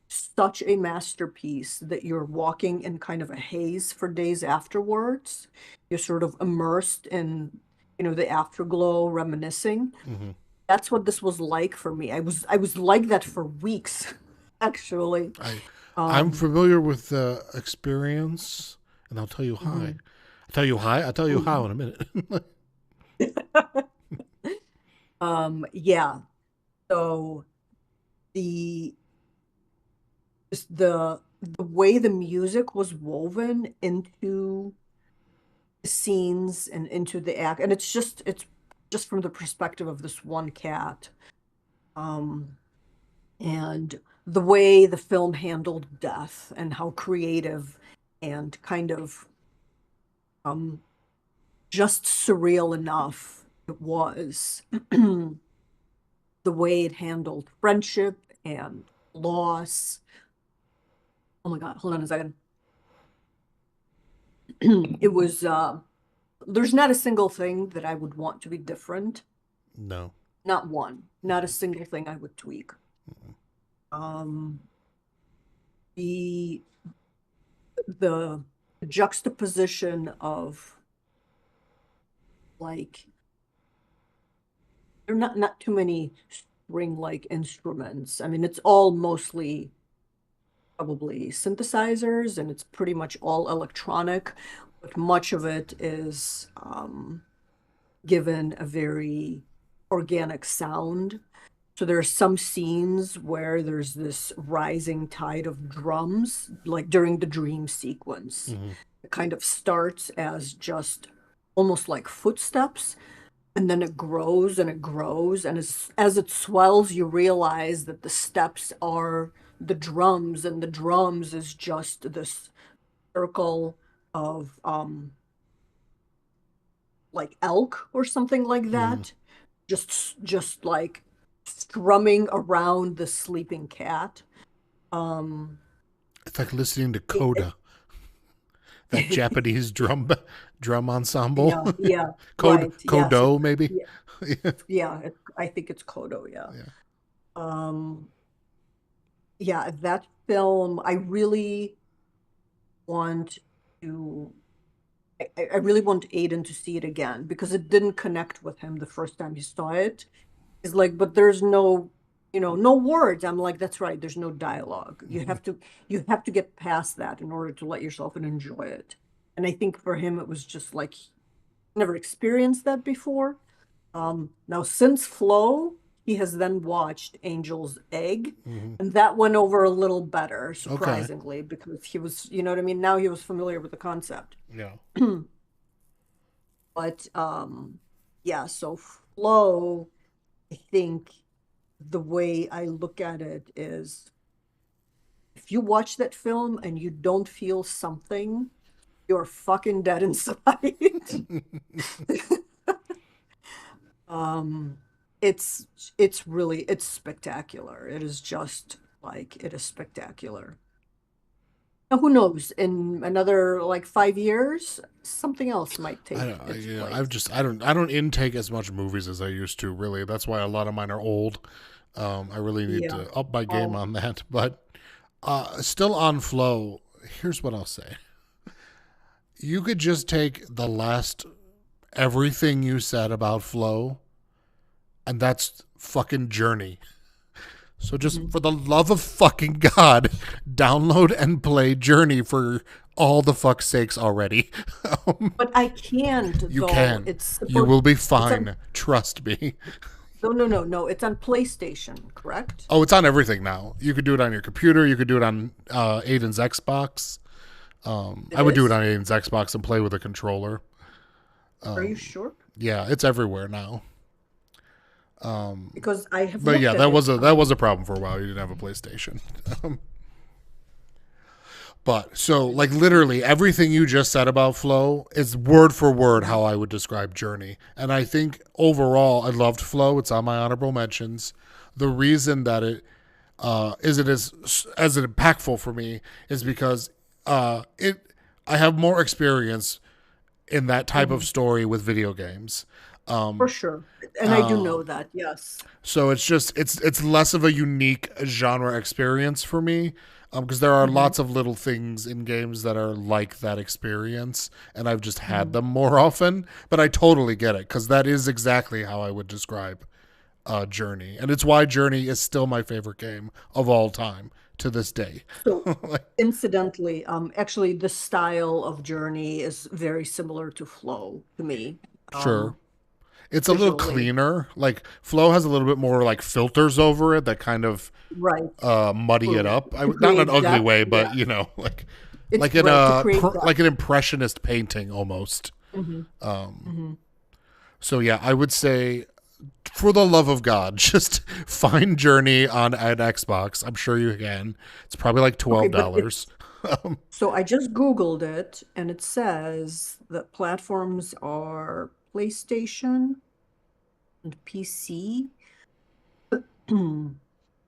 such a masterpiece that you're walking in kind of a haze for days afterwards. You're sort of immersed in, the afterglow, reminiscing. Hmm. That's what this was like for me. I was like that for weeks, actually. I I'm Um, familiar with the experience, and I'll tell you hi. mhm, I'll tell you hi. I'll tell you how mhm. in a minute. Yeah. So the just the way the music was woven into the scenes and into the act, and it's just from the perspective of this one cat. Um, and the way the film handled death and how creative and kind of um just surreal enough it was. The way it handled friendship and loss. Oh my God, hold on a second. It was there's not a single thing that I would want to be different. No. Not one. Not a single thing I would tweak. Um the the juxtaposition of like there are not too many string-like instruments. I mean, it's all mostly probably synthesizers and it's pretty much all electronic, but much of it is given a very organic sound. So there are some scenes where there's this rising tide of drums, like during the dream sequence. Hmm. It kind of starts as just almost like footsteps, and then it grows and it grows. And as it swells, you realize that the steps are the drums, and the drums is just this circle of like elk or something like Hmm. that, just like strumming around the sleeping cat. Um, It's like listening to it, Coda, that Japanese drum ensemble. yeah, yeah, Code right. Yes, Kodo maybe. yeah, Yeah. yeah. I think it's Kodo. Yeah. Yeah. Um, yeah, that film, I really want to. I really want Aiden to see it again because it didn't connect with him the first time he saw it. He's like, but there's no, no words. I'm like, that's right. There's no dialogue. You have to get past that in order to let yourself and enjoy it. And I think for him, it was just like he never experienced that before. Now since Flow, he has then watched Angel's Egg, Hmm. and that went over a little better, Okay. surprisingly, because he was, you know what I mean? Now he was familiar with the concept. Yeah. But yeah, so Flow, I think the way I look at it is if you watch that film and you don't feel something, you're fucking dead inside. um it's it's spectacular. It is just like it is spectacular. Now, who knows? In another like 5 years, something else might I take don't, its I've place. just I don't intake as much movies as I used to. Really, that's why a lot of mine are old. I really need Yeah. to up my game Oh, on that. But still on Flow. Here's what I'll say: you could just take the last everything you said about Flow, and that's fucking Journey. So just mhm. for the love of fucking God, download and play Journey for all the fuck's sakes already. um, But I can't you though. can. You will be It's on fine. Trust me. no, no, no, no. It's on PlayStation, correct? Oh, it's on everything now. You could do it on your computer. You could do it on Aiden's Xbox. It I would do it is? on Aiden's Xbox and play with a controller. Are you sure? Yeah, it's everywhere now. Because I have But looked yeah, at it. that was a problem for a while. You didn't have a PlayStation. Um, but so like literally everything you just said about Flow is word for word Mhm. how I would describe Journey. And I think overall I loved Flow. It's on my honorable mentions. The reason that it isn't as impactful for me is because it I have more experience in that type of Mhm. story with video games. For sure. And I do know that, yes. So it's just it's less of a unique genre experience for me because there are Hmm. lots of little things in games that are like that experience, and I've just had Hmm. them more often. But I totally get it because that is exactly how I would describe Journey, and it's why Journey is still my favorite game of all time to this day. So Like, incidentally, actually the style of Journey is very similar to Flow to me, sure, it's a little visually. cleaner. Like Flow has a little bit more like filters over it that kind of Right. muddy it For up. to Not in an create ugly depth. way, but Yeah. you know, It's right to create like depth. an impressionist painting almost. Hmm. Hmm. So yeah, I would say for the love of God, just find Journey on an Xbox. I'm sure you can. It's probably like Okay, twelve but dollars. it's so I just Googled it and it says that platforms are PlayStation and PC.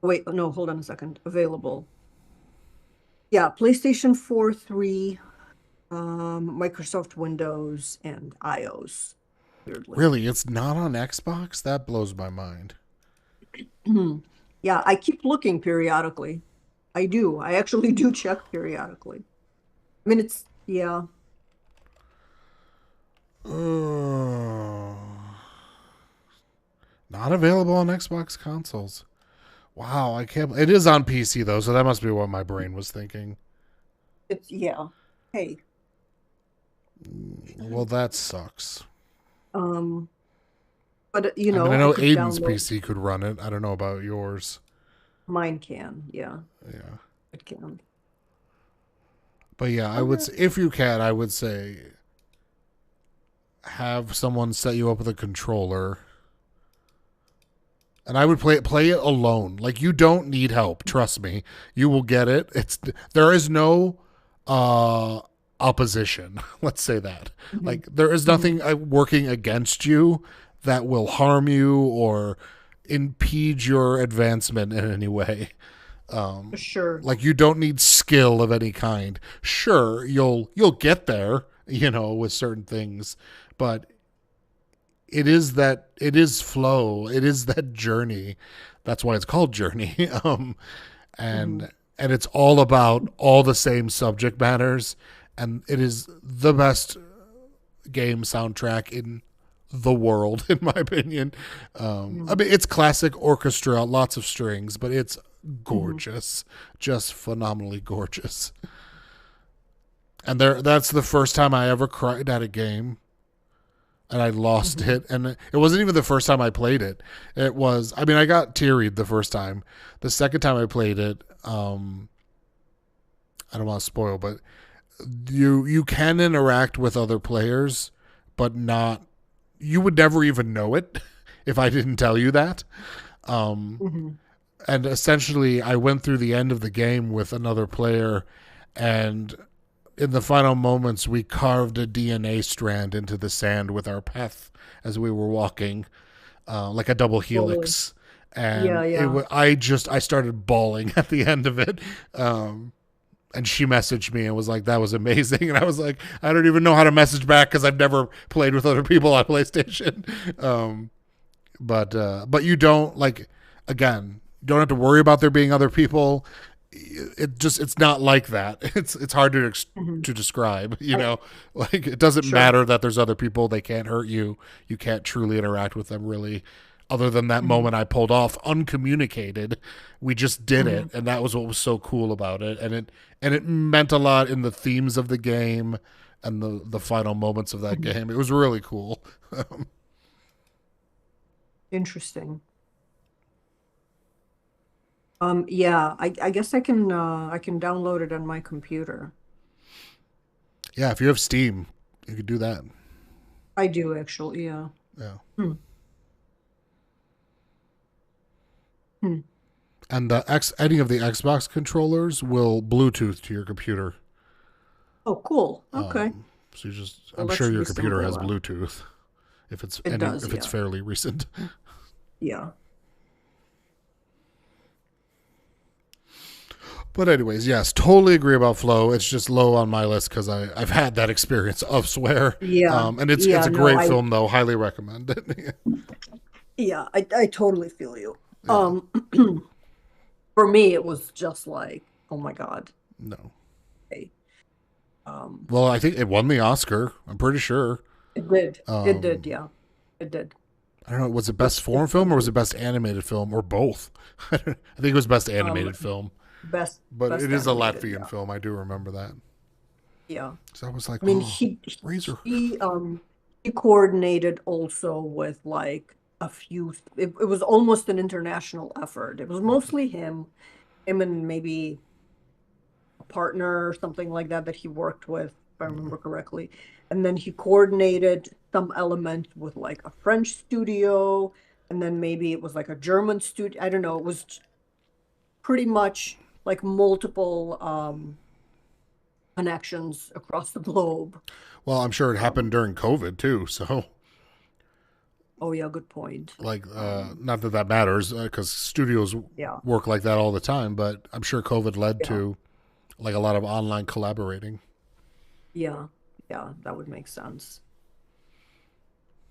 Wait, no, hold on a second. Available. Yeah, PlayStation 4, 3, Microsoft Windows, and iOS, weirdly. Really, it's not on Xbox? That blows my mind. Yeah, I keep looking periodically. I do. I actually do check periodically. I mean, yeah. Oh, not available on Xbox consoles. Wow, I can't. It is on PC though, so that must be what my brain was thinking. Yeah. Hey, Well, that sucks. um, But I mean, I I know could Aiden's download. PC could run it. I don't know about yours. Mine can. Yeah, Yeah. it can. But yeah, I would Okay. say, if you can, I would say have someone set you up with a controller, and I would play it alone. Like, you don't need help. Trust me, you will get it. There is no uh opposition. Let's say that. Hmm. Like, there is Hmm. nothing working against you that will harm you or impede your advancement in any way. Sure. Like, you don't need skill of any kind. Sure, you'll get there, with certain things, but it is flow. It is that journey. That's why it's called Journey. Hmm. And it's all about all the same subject matters, and it is the best game soundtrack in the world, in my opinion. I Hmm. mean, it's classic orchestra, lots of strings, but it's Hmm. gorgeous, just phenomenally gorgeous. And that's the first time I ever cried at a game, and I lost Hmm. it. And it wasn't even the first time I played it. It was, I mean, I got teary the first time. The second time I played it, I don't want to spoil, but you can interact with other players, but not, you would never even know it if I didn't tell you that. Um, Hmm. and essentially, I went through the end of the game with another player, and in the final moments, we carved a DNA strand into the sand with our path as we were walking, like a double Totally. helix. Yeah, And yeah. I started bawling at the end of it. And she messaged me and was like, "That was amazing." And I was like, "I don't even know how to message back because I've never played with other people on PlayStation." But you don't, like, again, you don't have to worry about there being other people. It's not like that. It's hard Hmm. to describe. I, Like, it doesn't sure. matter that there's other people. They can't hurt you. You can't truly interact with them, really. Other than that Hmm. moment I pulled off uncommunicated, we just did Hmm. it, and that was what was so cool about it. And it meant a lot in the themes of the game and the final moments of that Hmm. game. It was really cool. Interesting. Yeah, I guess I can download it on my computer. Yeah, if you have Steam, you could do that. I do actually, yeah. Yeah. Hmm. Hmm. And any of the Xbox controllers will Bluetooth to your computer. Oh, cool. Okay. So Well, I'm that sure should your be computer simple has then. Bluetooth It does, if it's yeah. fairly recent. Yeah. But anyways, yes, totally agree about Flow. It's just low on my list because I've had that experience of Swear. Yeah. And it's Yeah, a no, great film though. Highly recommend it. yeah, I totally feel you. Yeah. For me, it was just like, oh my God. No. Okay. Um, Well, I think it won the Oscar. I'm pretty sure. it did. It did, Um, yeah. It did. I don't know. Was it best It foreign film or was totally it best animated film or both? I think it was best um animated film. best But it best is a animated, Latvian yeah. film. I do remember that. Yeah. So I was like, I mean, oh, Razor. he coordinated also with like a few it was almost an international effort. It was mostly him and maybe a partner or something like that that he worked with, if I remember correctly. And then he coordinated some element with like a French studio, and then maybe it was like a German studio. I don't know. It was pretty much like multiple connections across the globe. Well, I'm sure it happened Um, during COVID too. So, oh yeah, good point. like, Um, not that that matters because studios yeah, work like that all the time. But I'm sure COVID led yeah, to like a lot of online collaborating. yeah, yeah, that would make sense.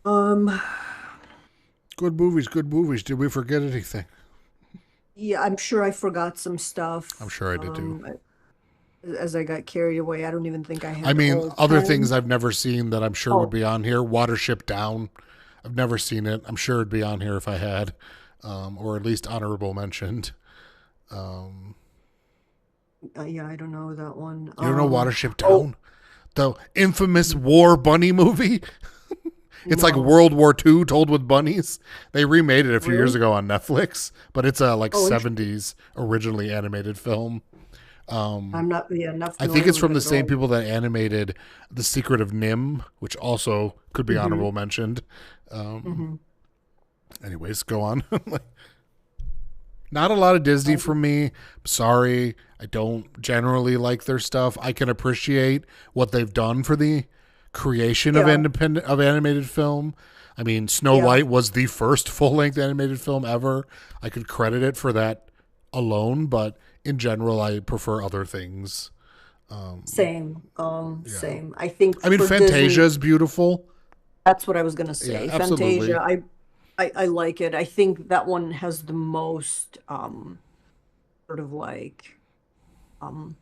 Um, Good movies, good movies. Did we forget anything? yeah, I'm sure I forgot some I'm stuff. sure I did too. As I got carried away, I don't even think I I had mean, all other things 10. I've never seen that I'm sure would Oh, be on here. Watership Down. I've never seen it. I'm sure it'd be on here if I had, or at least honorable mentioned. Um, yeah, I don't know that one. you don't know Watership Oh, Down? The infamous War Bunny movie? It's like No. World War II told with bunnies. They remade it a few years Really? ago on Netflix, but it's a like Oh, interesting. 70s originally animated film. I'm not, yeah, not I think familiar it's with from it the at same all. people that animated The Secret of Nim, which also could be Mm-hmm. honorable mentioned. Um, Mm-hmm. anyways, go on. Like, not a lot of Disney for me. Sorry, I don't generally like their stuff. I can appreciate what they've done for the creation of Yeah, independent of animated film. I mean, Snow yeah, White was the first full-length animated film ever. I could credit it for that alone, but in general, I prefer other things. same, Yeah, same. I think I mean, for Fantasia Disney, is beautiful. that's what I was gonna Yeah, say. Fantasia, absolutely. I like it. I think that one has the most sort of like um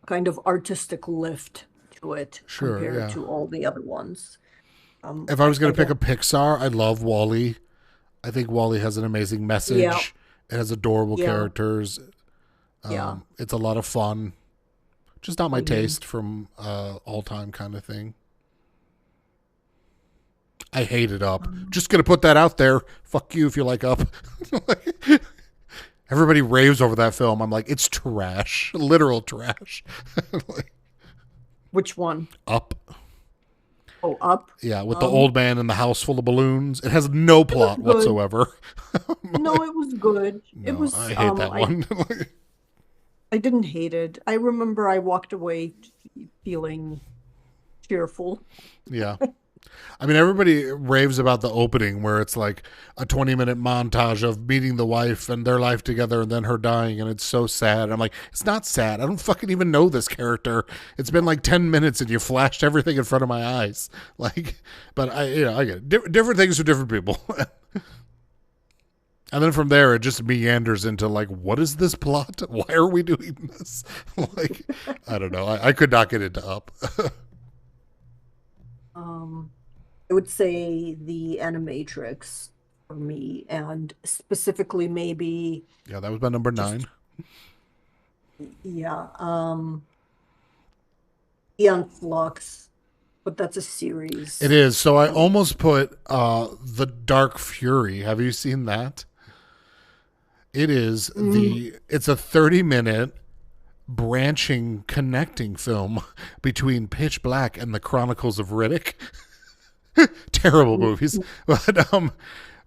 kind of artistic lift to it Sure, compared yeah. to all the other ones. If I was I going to pick a don't. Pixar, I love Wall-E. I think Wall-E has an amazing Yeah, message. It has adorable yeah, characters. yeah. It's a lot of fun. Just not I my agree. taste from all time kind of thing. I hated Up. Um, Just gonna put that out there. Fuck you if you like Up. Everybody raves over that film. I'm like, it's trash, literal trash. Like, which one? Up, Oh, Up. yeah, with the Um, old man in the house full of balloons. It has no it was plot good. whatsoever. No, it was good. It No, was I hate that one. I didn't hate it. I remember I walked away feeling cheerful. Yeah. I mean, everybody raves about the opening where it's like a 20-minute montage of meeting the wife and their life together and then her dying. And it's so sad. I'm like, it's not sad. I don't fucking even know this character. It's been like 10 minutes and you flashed everything in front of my eyes. Like, but I get it. Different things for different people. And then from there, it just meanders into like, what is this plot? Why are we doing this? Like, I don't know. I could not get into Up. Um, I would say the Animatrix for me, and specifically maybe Yeah, that was my number just 9. yeah, Eon Flux, but that's a It series. is. So I Um, almost put The Dark Fury. Have you seen that? mm, It's a 30-minute branching connecting film between Pitch Black and the Chronicles of Riddick. Terrible mm, movies. mm,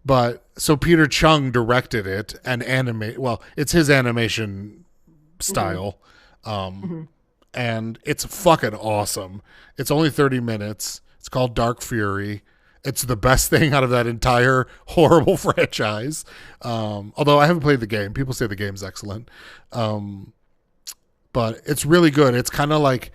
But so Peter Chung directed it and animate well, it's his animation mhm, style. Um mhm, and it's fucking awesome. It's only 30 minutes. It's called Dark Fury. It's the best thing out of that entire horrible franchise. Although I haven't played the game, people say the game's excellent. Um, but it's really good. It's kind of like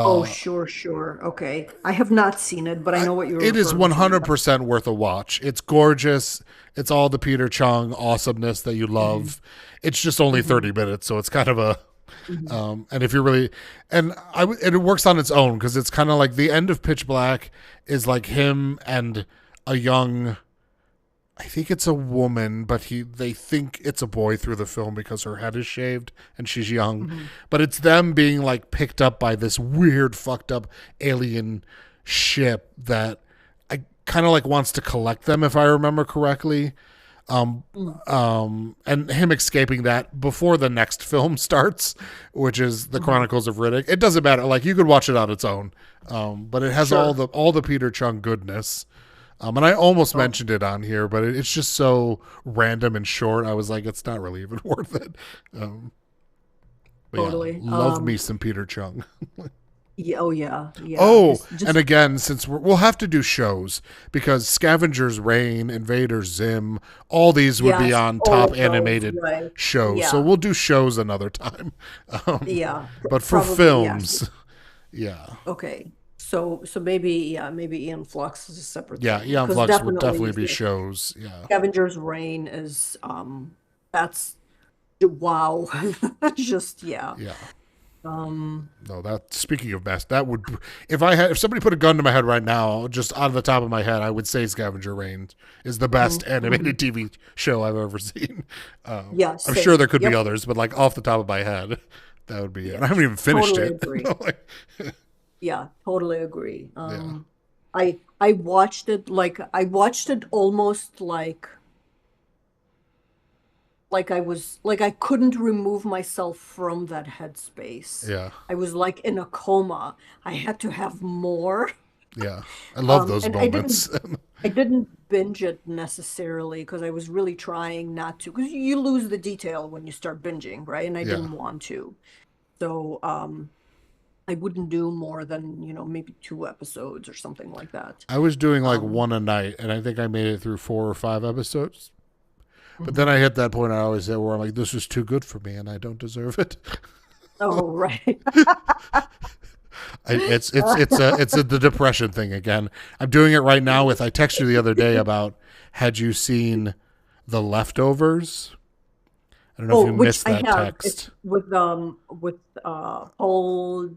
oh, uh, sure, sure. Okay. I have not seen it, but I know what you're it is referring to. Yeah. 100% worth a watch. It's gorgeous. It's all the Peter Chung awesomeness that you Mhm, love. It's just only mhm, 30 minutes, so it's kind of a mhm, and if you're really, and it works on its own because it's kind of like the end of Pitch Black is like him and a young, I think it's a woman, but they think it's a boy through the film because her head is shaved and she's young, mhm. but it's them being like picked up by this weird fucked up alien ship that I kind of like wants to collect them if I remember correctly. Mm, And him escaping that before the next film starts, which is the mhm. Chronicles of Riddick. It doesn't matter; like you could watch it on its own, but it has Sure. all the Peter Chung goodness. And I almost Oh, mentioned it on here, but it's just so random and short. I was like, it's not really even worth it. Um, but yeah, totally. love me some Peter Chung. Yeah, oh yeah, yeah. Oh, and Just again, since we'll have to do shows because Scavengers Reign, Invader Zim, all these would be yes, on all top of those, animated right. shows. So Yeah, we'll do shows another time. Um, yeah. but for Probably, yeah. films, yeah, Okay. So maybe, yeah, maybe Ian Flux is a separate yeah, thing. Eon Because Flux would definitely definitely be the shows. Yeah, Scavenger's Reign is that's wow. Just yeah. yeah. Um No, that speaking of best, that would if somebody put a gun to my head right now, just out of the top of my head, I would say Scavenger Reign is the best mhm, mhm. animated TV show I've ever seen. Yeah, I'm sure there same. could be Yep. others, but like off the top of my head, that would be it. Yeah. And I haven't even finished Totally it. agree. Like, Yeah, totally agree. yeah, I I watched it almost like I couldn't remove myself from that headspace. Yeah. I was like in a coma. I had to have more. Yeah. I love those And moments. I didn't binge it necessarily because I was really trying not to, because you lose the detail when you start binging, right? And I Yeah. didn't want to. So I wouldn't do more than, maybe 2 episodes or something like that. I was doing like Um, one a night, and I think I made it through 4 or 5 episodes. But then mhm. I hit that point I always say where I'm like, this is too good for me, and I don't deserve it. Oh, right. It's the depression thing again. I'm doing it right now with. I texted you the other day about had you seen The Leftovers? I don't know if Oh, you which missed I that have. It's text. with Paul,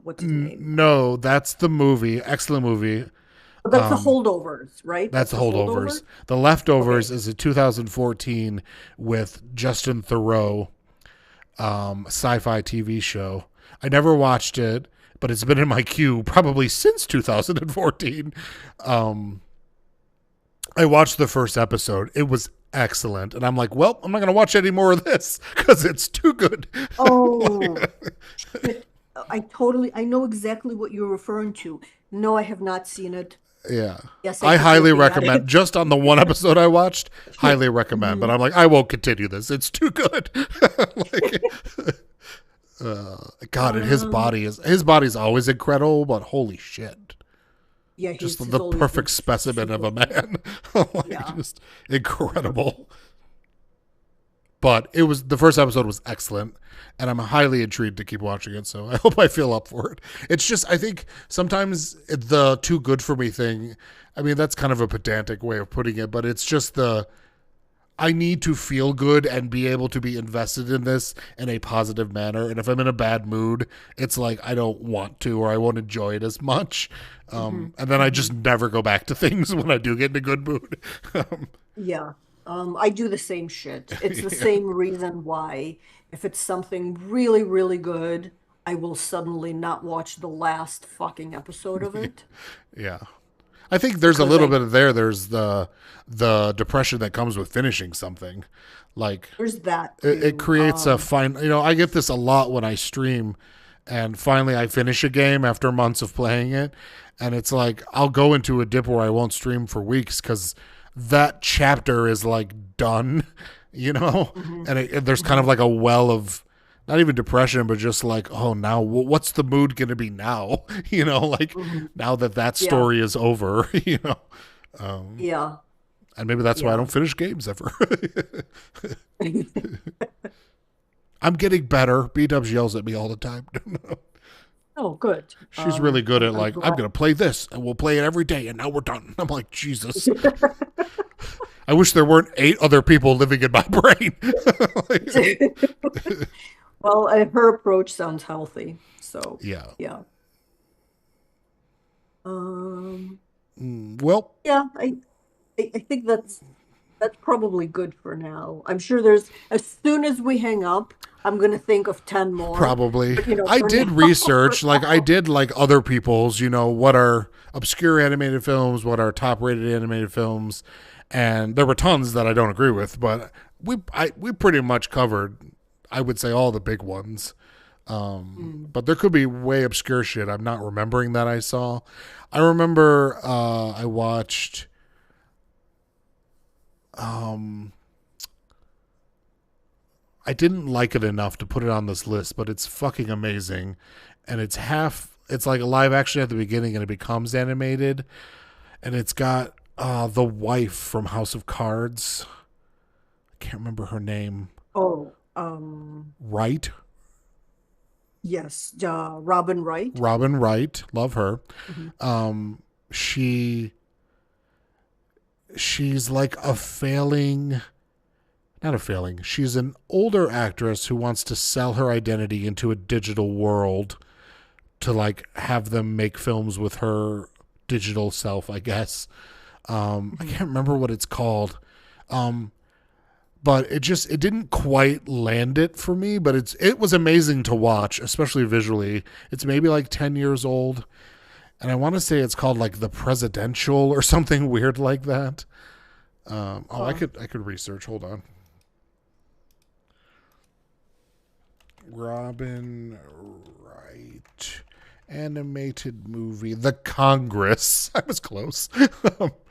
what's his name? No, that's the movie. Excellent movie. Oh, that's the holdovers, right? That's That's the the holdover. holdovers. The Leftovers Okay. is a 2014 with Justin Theroux sci-fi TV show. I never watched it, but it's been in my queue probably since 2014. Um, I watched the first episode. It was excellent, and I'm like, well, I'm not going to watch any more of this because it's too good. Oh, shit. I know exactly what you're referring to. No, I have not seen it. Yeah. Yes, I I keep highly looking at recommend, it. just on the one episode I watched, highly recommend. But Mhm. I'm like, I won't continue this. It's too good. Like, God, and Um, his body's always incredible, but holy shit. yeah, Just he's the always been perfect specimen of super a fit. man. Like, Yeah. just incredible. But it was the first episode was excellent, and I'm highly intrigued to keep watching it. So I hope I feel up for it. It's just I think sometimes the too good for me thing. I mean that's kind of a pedantic way of putting it, but it's just the I need to feel good and be able to be invested in this in a positive manner. And if I'm in a bad mood, it's like I don't want to or I won't enjoy it as much. Hmm. And then I Hmm. just never go back to things when I do get in a good mood. Yeah. I do the same shit. It's the Yeah. same reason why if it's something really, really good, I will suddenly not watch the last fucking episode of it Yeah. I think there's a because little bit of there. There's the depression that comes with finishing something. Like there's that it too. creates a fine. I get this a lot when I stream, and finally I finish a game after months of playing it, and it's like I'll go into a dip where I won't stream for weeks because that chapter is like done, Mhm. and there's kind of Mhm. like a well of not even depression, but just like, oh, now what's the mood going to be now? Like Mhm. now that Yeah. story is over, um, Yeah. and maybe that's why I Yeah. don't finish games ever. I'm getting better. B Dubs yells at me all the time. Oh, good. She's really good at I'm like, I'm glad. gonna play this and we'll play it every day and now we're done. I'm like, Jesus. I wish there weren't 8 other people living in my brain. Like, Well, her approach sounds healthy. So, yeah. yeah. Um, Well, yeah, I think that's probably good for now. I'm sure there's as soon as we hang up, I'm gonna think of 10 more. probably. But I for did now, for research, like I now. did like other people's, what are obscure animated films, what are top rated animated films, and there were tons that I don't agree with, but we pretty much covered, I would say, all the big ones. Mm. But there could be way obscure shit I'm not remembering that I saw. I remember I watched um I didn't like it enough to put it on this list, but it's fucking amazing. And it's like a live action at the beginning and it becomes animated. And it's got the wife from House of Cards. I can't remember her name. Oh, Wright? yes, Robin Wright. Robin Wright. Love her. Mhm. Um, she she's like a failing not a failing. She's an older actress who wants to sell her identity into a digital world to like have them make films with her digital self, I guess. I Mhm. can't remember what it's called. Um, but it didn't quite land it for me, but it was amazing to watch, especially visually. It's maybe like 10 years old. and I want to say it's called like The Presidential or something weird like that. I could research. Hold on. Robin Wright animated movie, The Congress. I was close.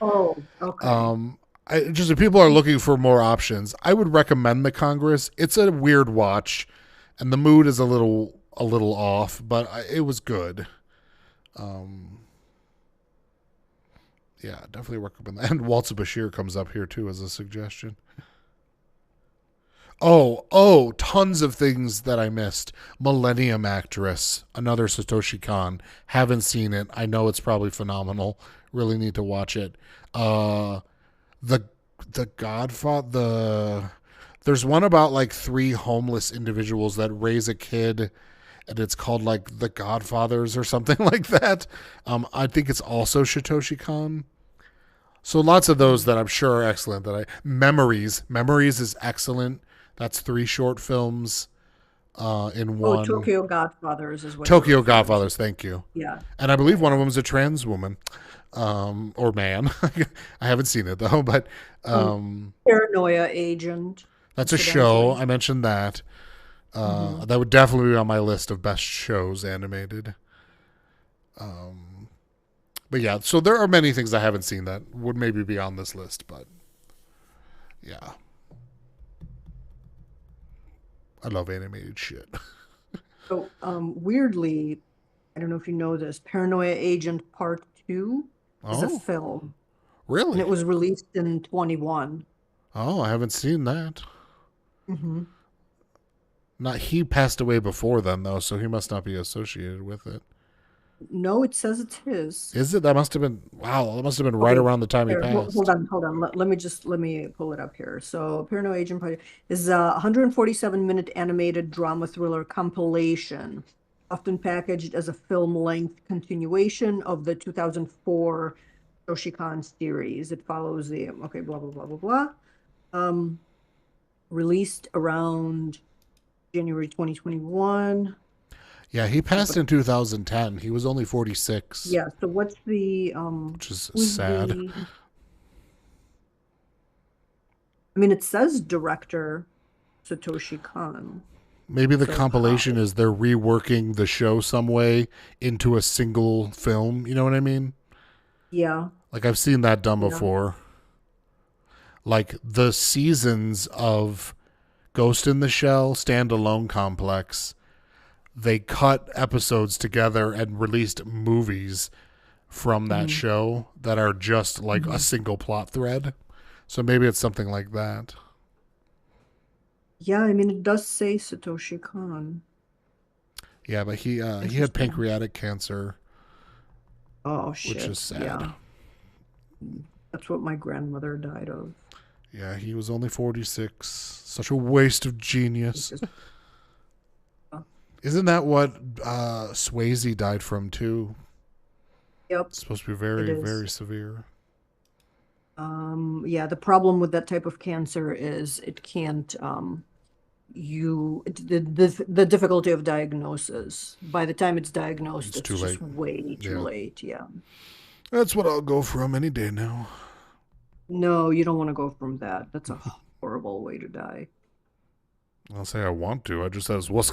Oh, okay. Just if people are looking for more options, I would recommend The Congress. It's a weird watch, and the mood is a little off, but it was good. Yeah, definitely recommend that. And Walter Bashir comes up here too as a suggestion. Tons of things that I missed. Millennium Actress, another Satoshi Kon. Haven't seen it. I know it's probably phenomenal. Really need to watch it. The Godfather. There's one about like three homeless individuals that raise a kid, and it's called like The Godfathers or something like that. I think it's also Satoshi Kon. So lots of those that I'm sure are excellent. Memories is excellent. That's 3 short films in Oh, one. Tokyo Godfathers is what you're Tokyo referring to. Godfathers, thank you. Yeah. And I believe one of them is a trans woman or man. I haven't seen it though, but Paranoia Agent. that's a show. I mentioned that. That would definitely be on my list of best shows animated. But yeah, so there are many things I haven't seen that would maybe be on this list, but yeah. I love animated shit. So, weirdly, I don't know if you know this, Paranoia Agent Part 2 is a Oh, film, and really? it was released in 21. Oh, I haven't seen that. Mm-hmm. Not he passed away before then though, so he must not be associated with it. No, it says it's his. Is it? That must have been wow. That must have been right Okay, around the time he here, hold passed. on, hold on. Let me pull it up here. So, Paranoia Agent Part is a 147-minute animated drama thriller compilation, often packaged as a film-length continuation of the 2004 Shoshikon series. It follows the okay, blah blah blah blah blah. Um, Released around January 2021. Yeah, he passed in 2010. He was only 46, Yeah, so what's the which is who's sad. the I mean it says director Satoshi Kon. Maybe the So how? compilation is they're reworking the show some way into a single film. You know what I mean? Yeah, Like I've seen that done yeah. before. Like the seasons of Ghost in the Shell standalone complex, they cut episodes together and released movies from that Hmm. show that are just like a Hmm. single plot thread. So maybe it's something like that. Yeah, I mean it does say Satoshi Kon. Yeah, but he had Interesting. pancreatic cancer, Oh which is shit. sad. Yeah. That's what my grandmother died of. Yeah, he was only 46. Such a waste of It's genius. just- Isn't that what Swayze died from too? Yep, It's supposed to be it very, is. very severe. Yeah, the problem with that type of cancer is it can't the difficulty of diagnosis. By the time it's diagnosed, It's too it's late. just way too Yeah. late. Yeah. That's what I'll go from any day now. No, you don't want to go from that. That's a horrible way to die. I'll say I want to. I just says what's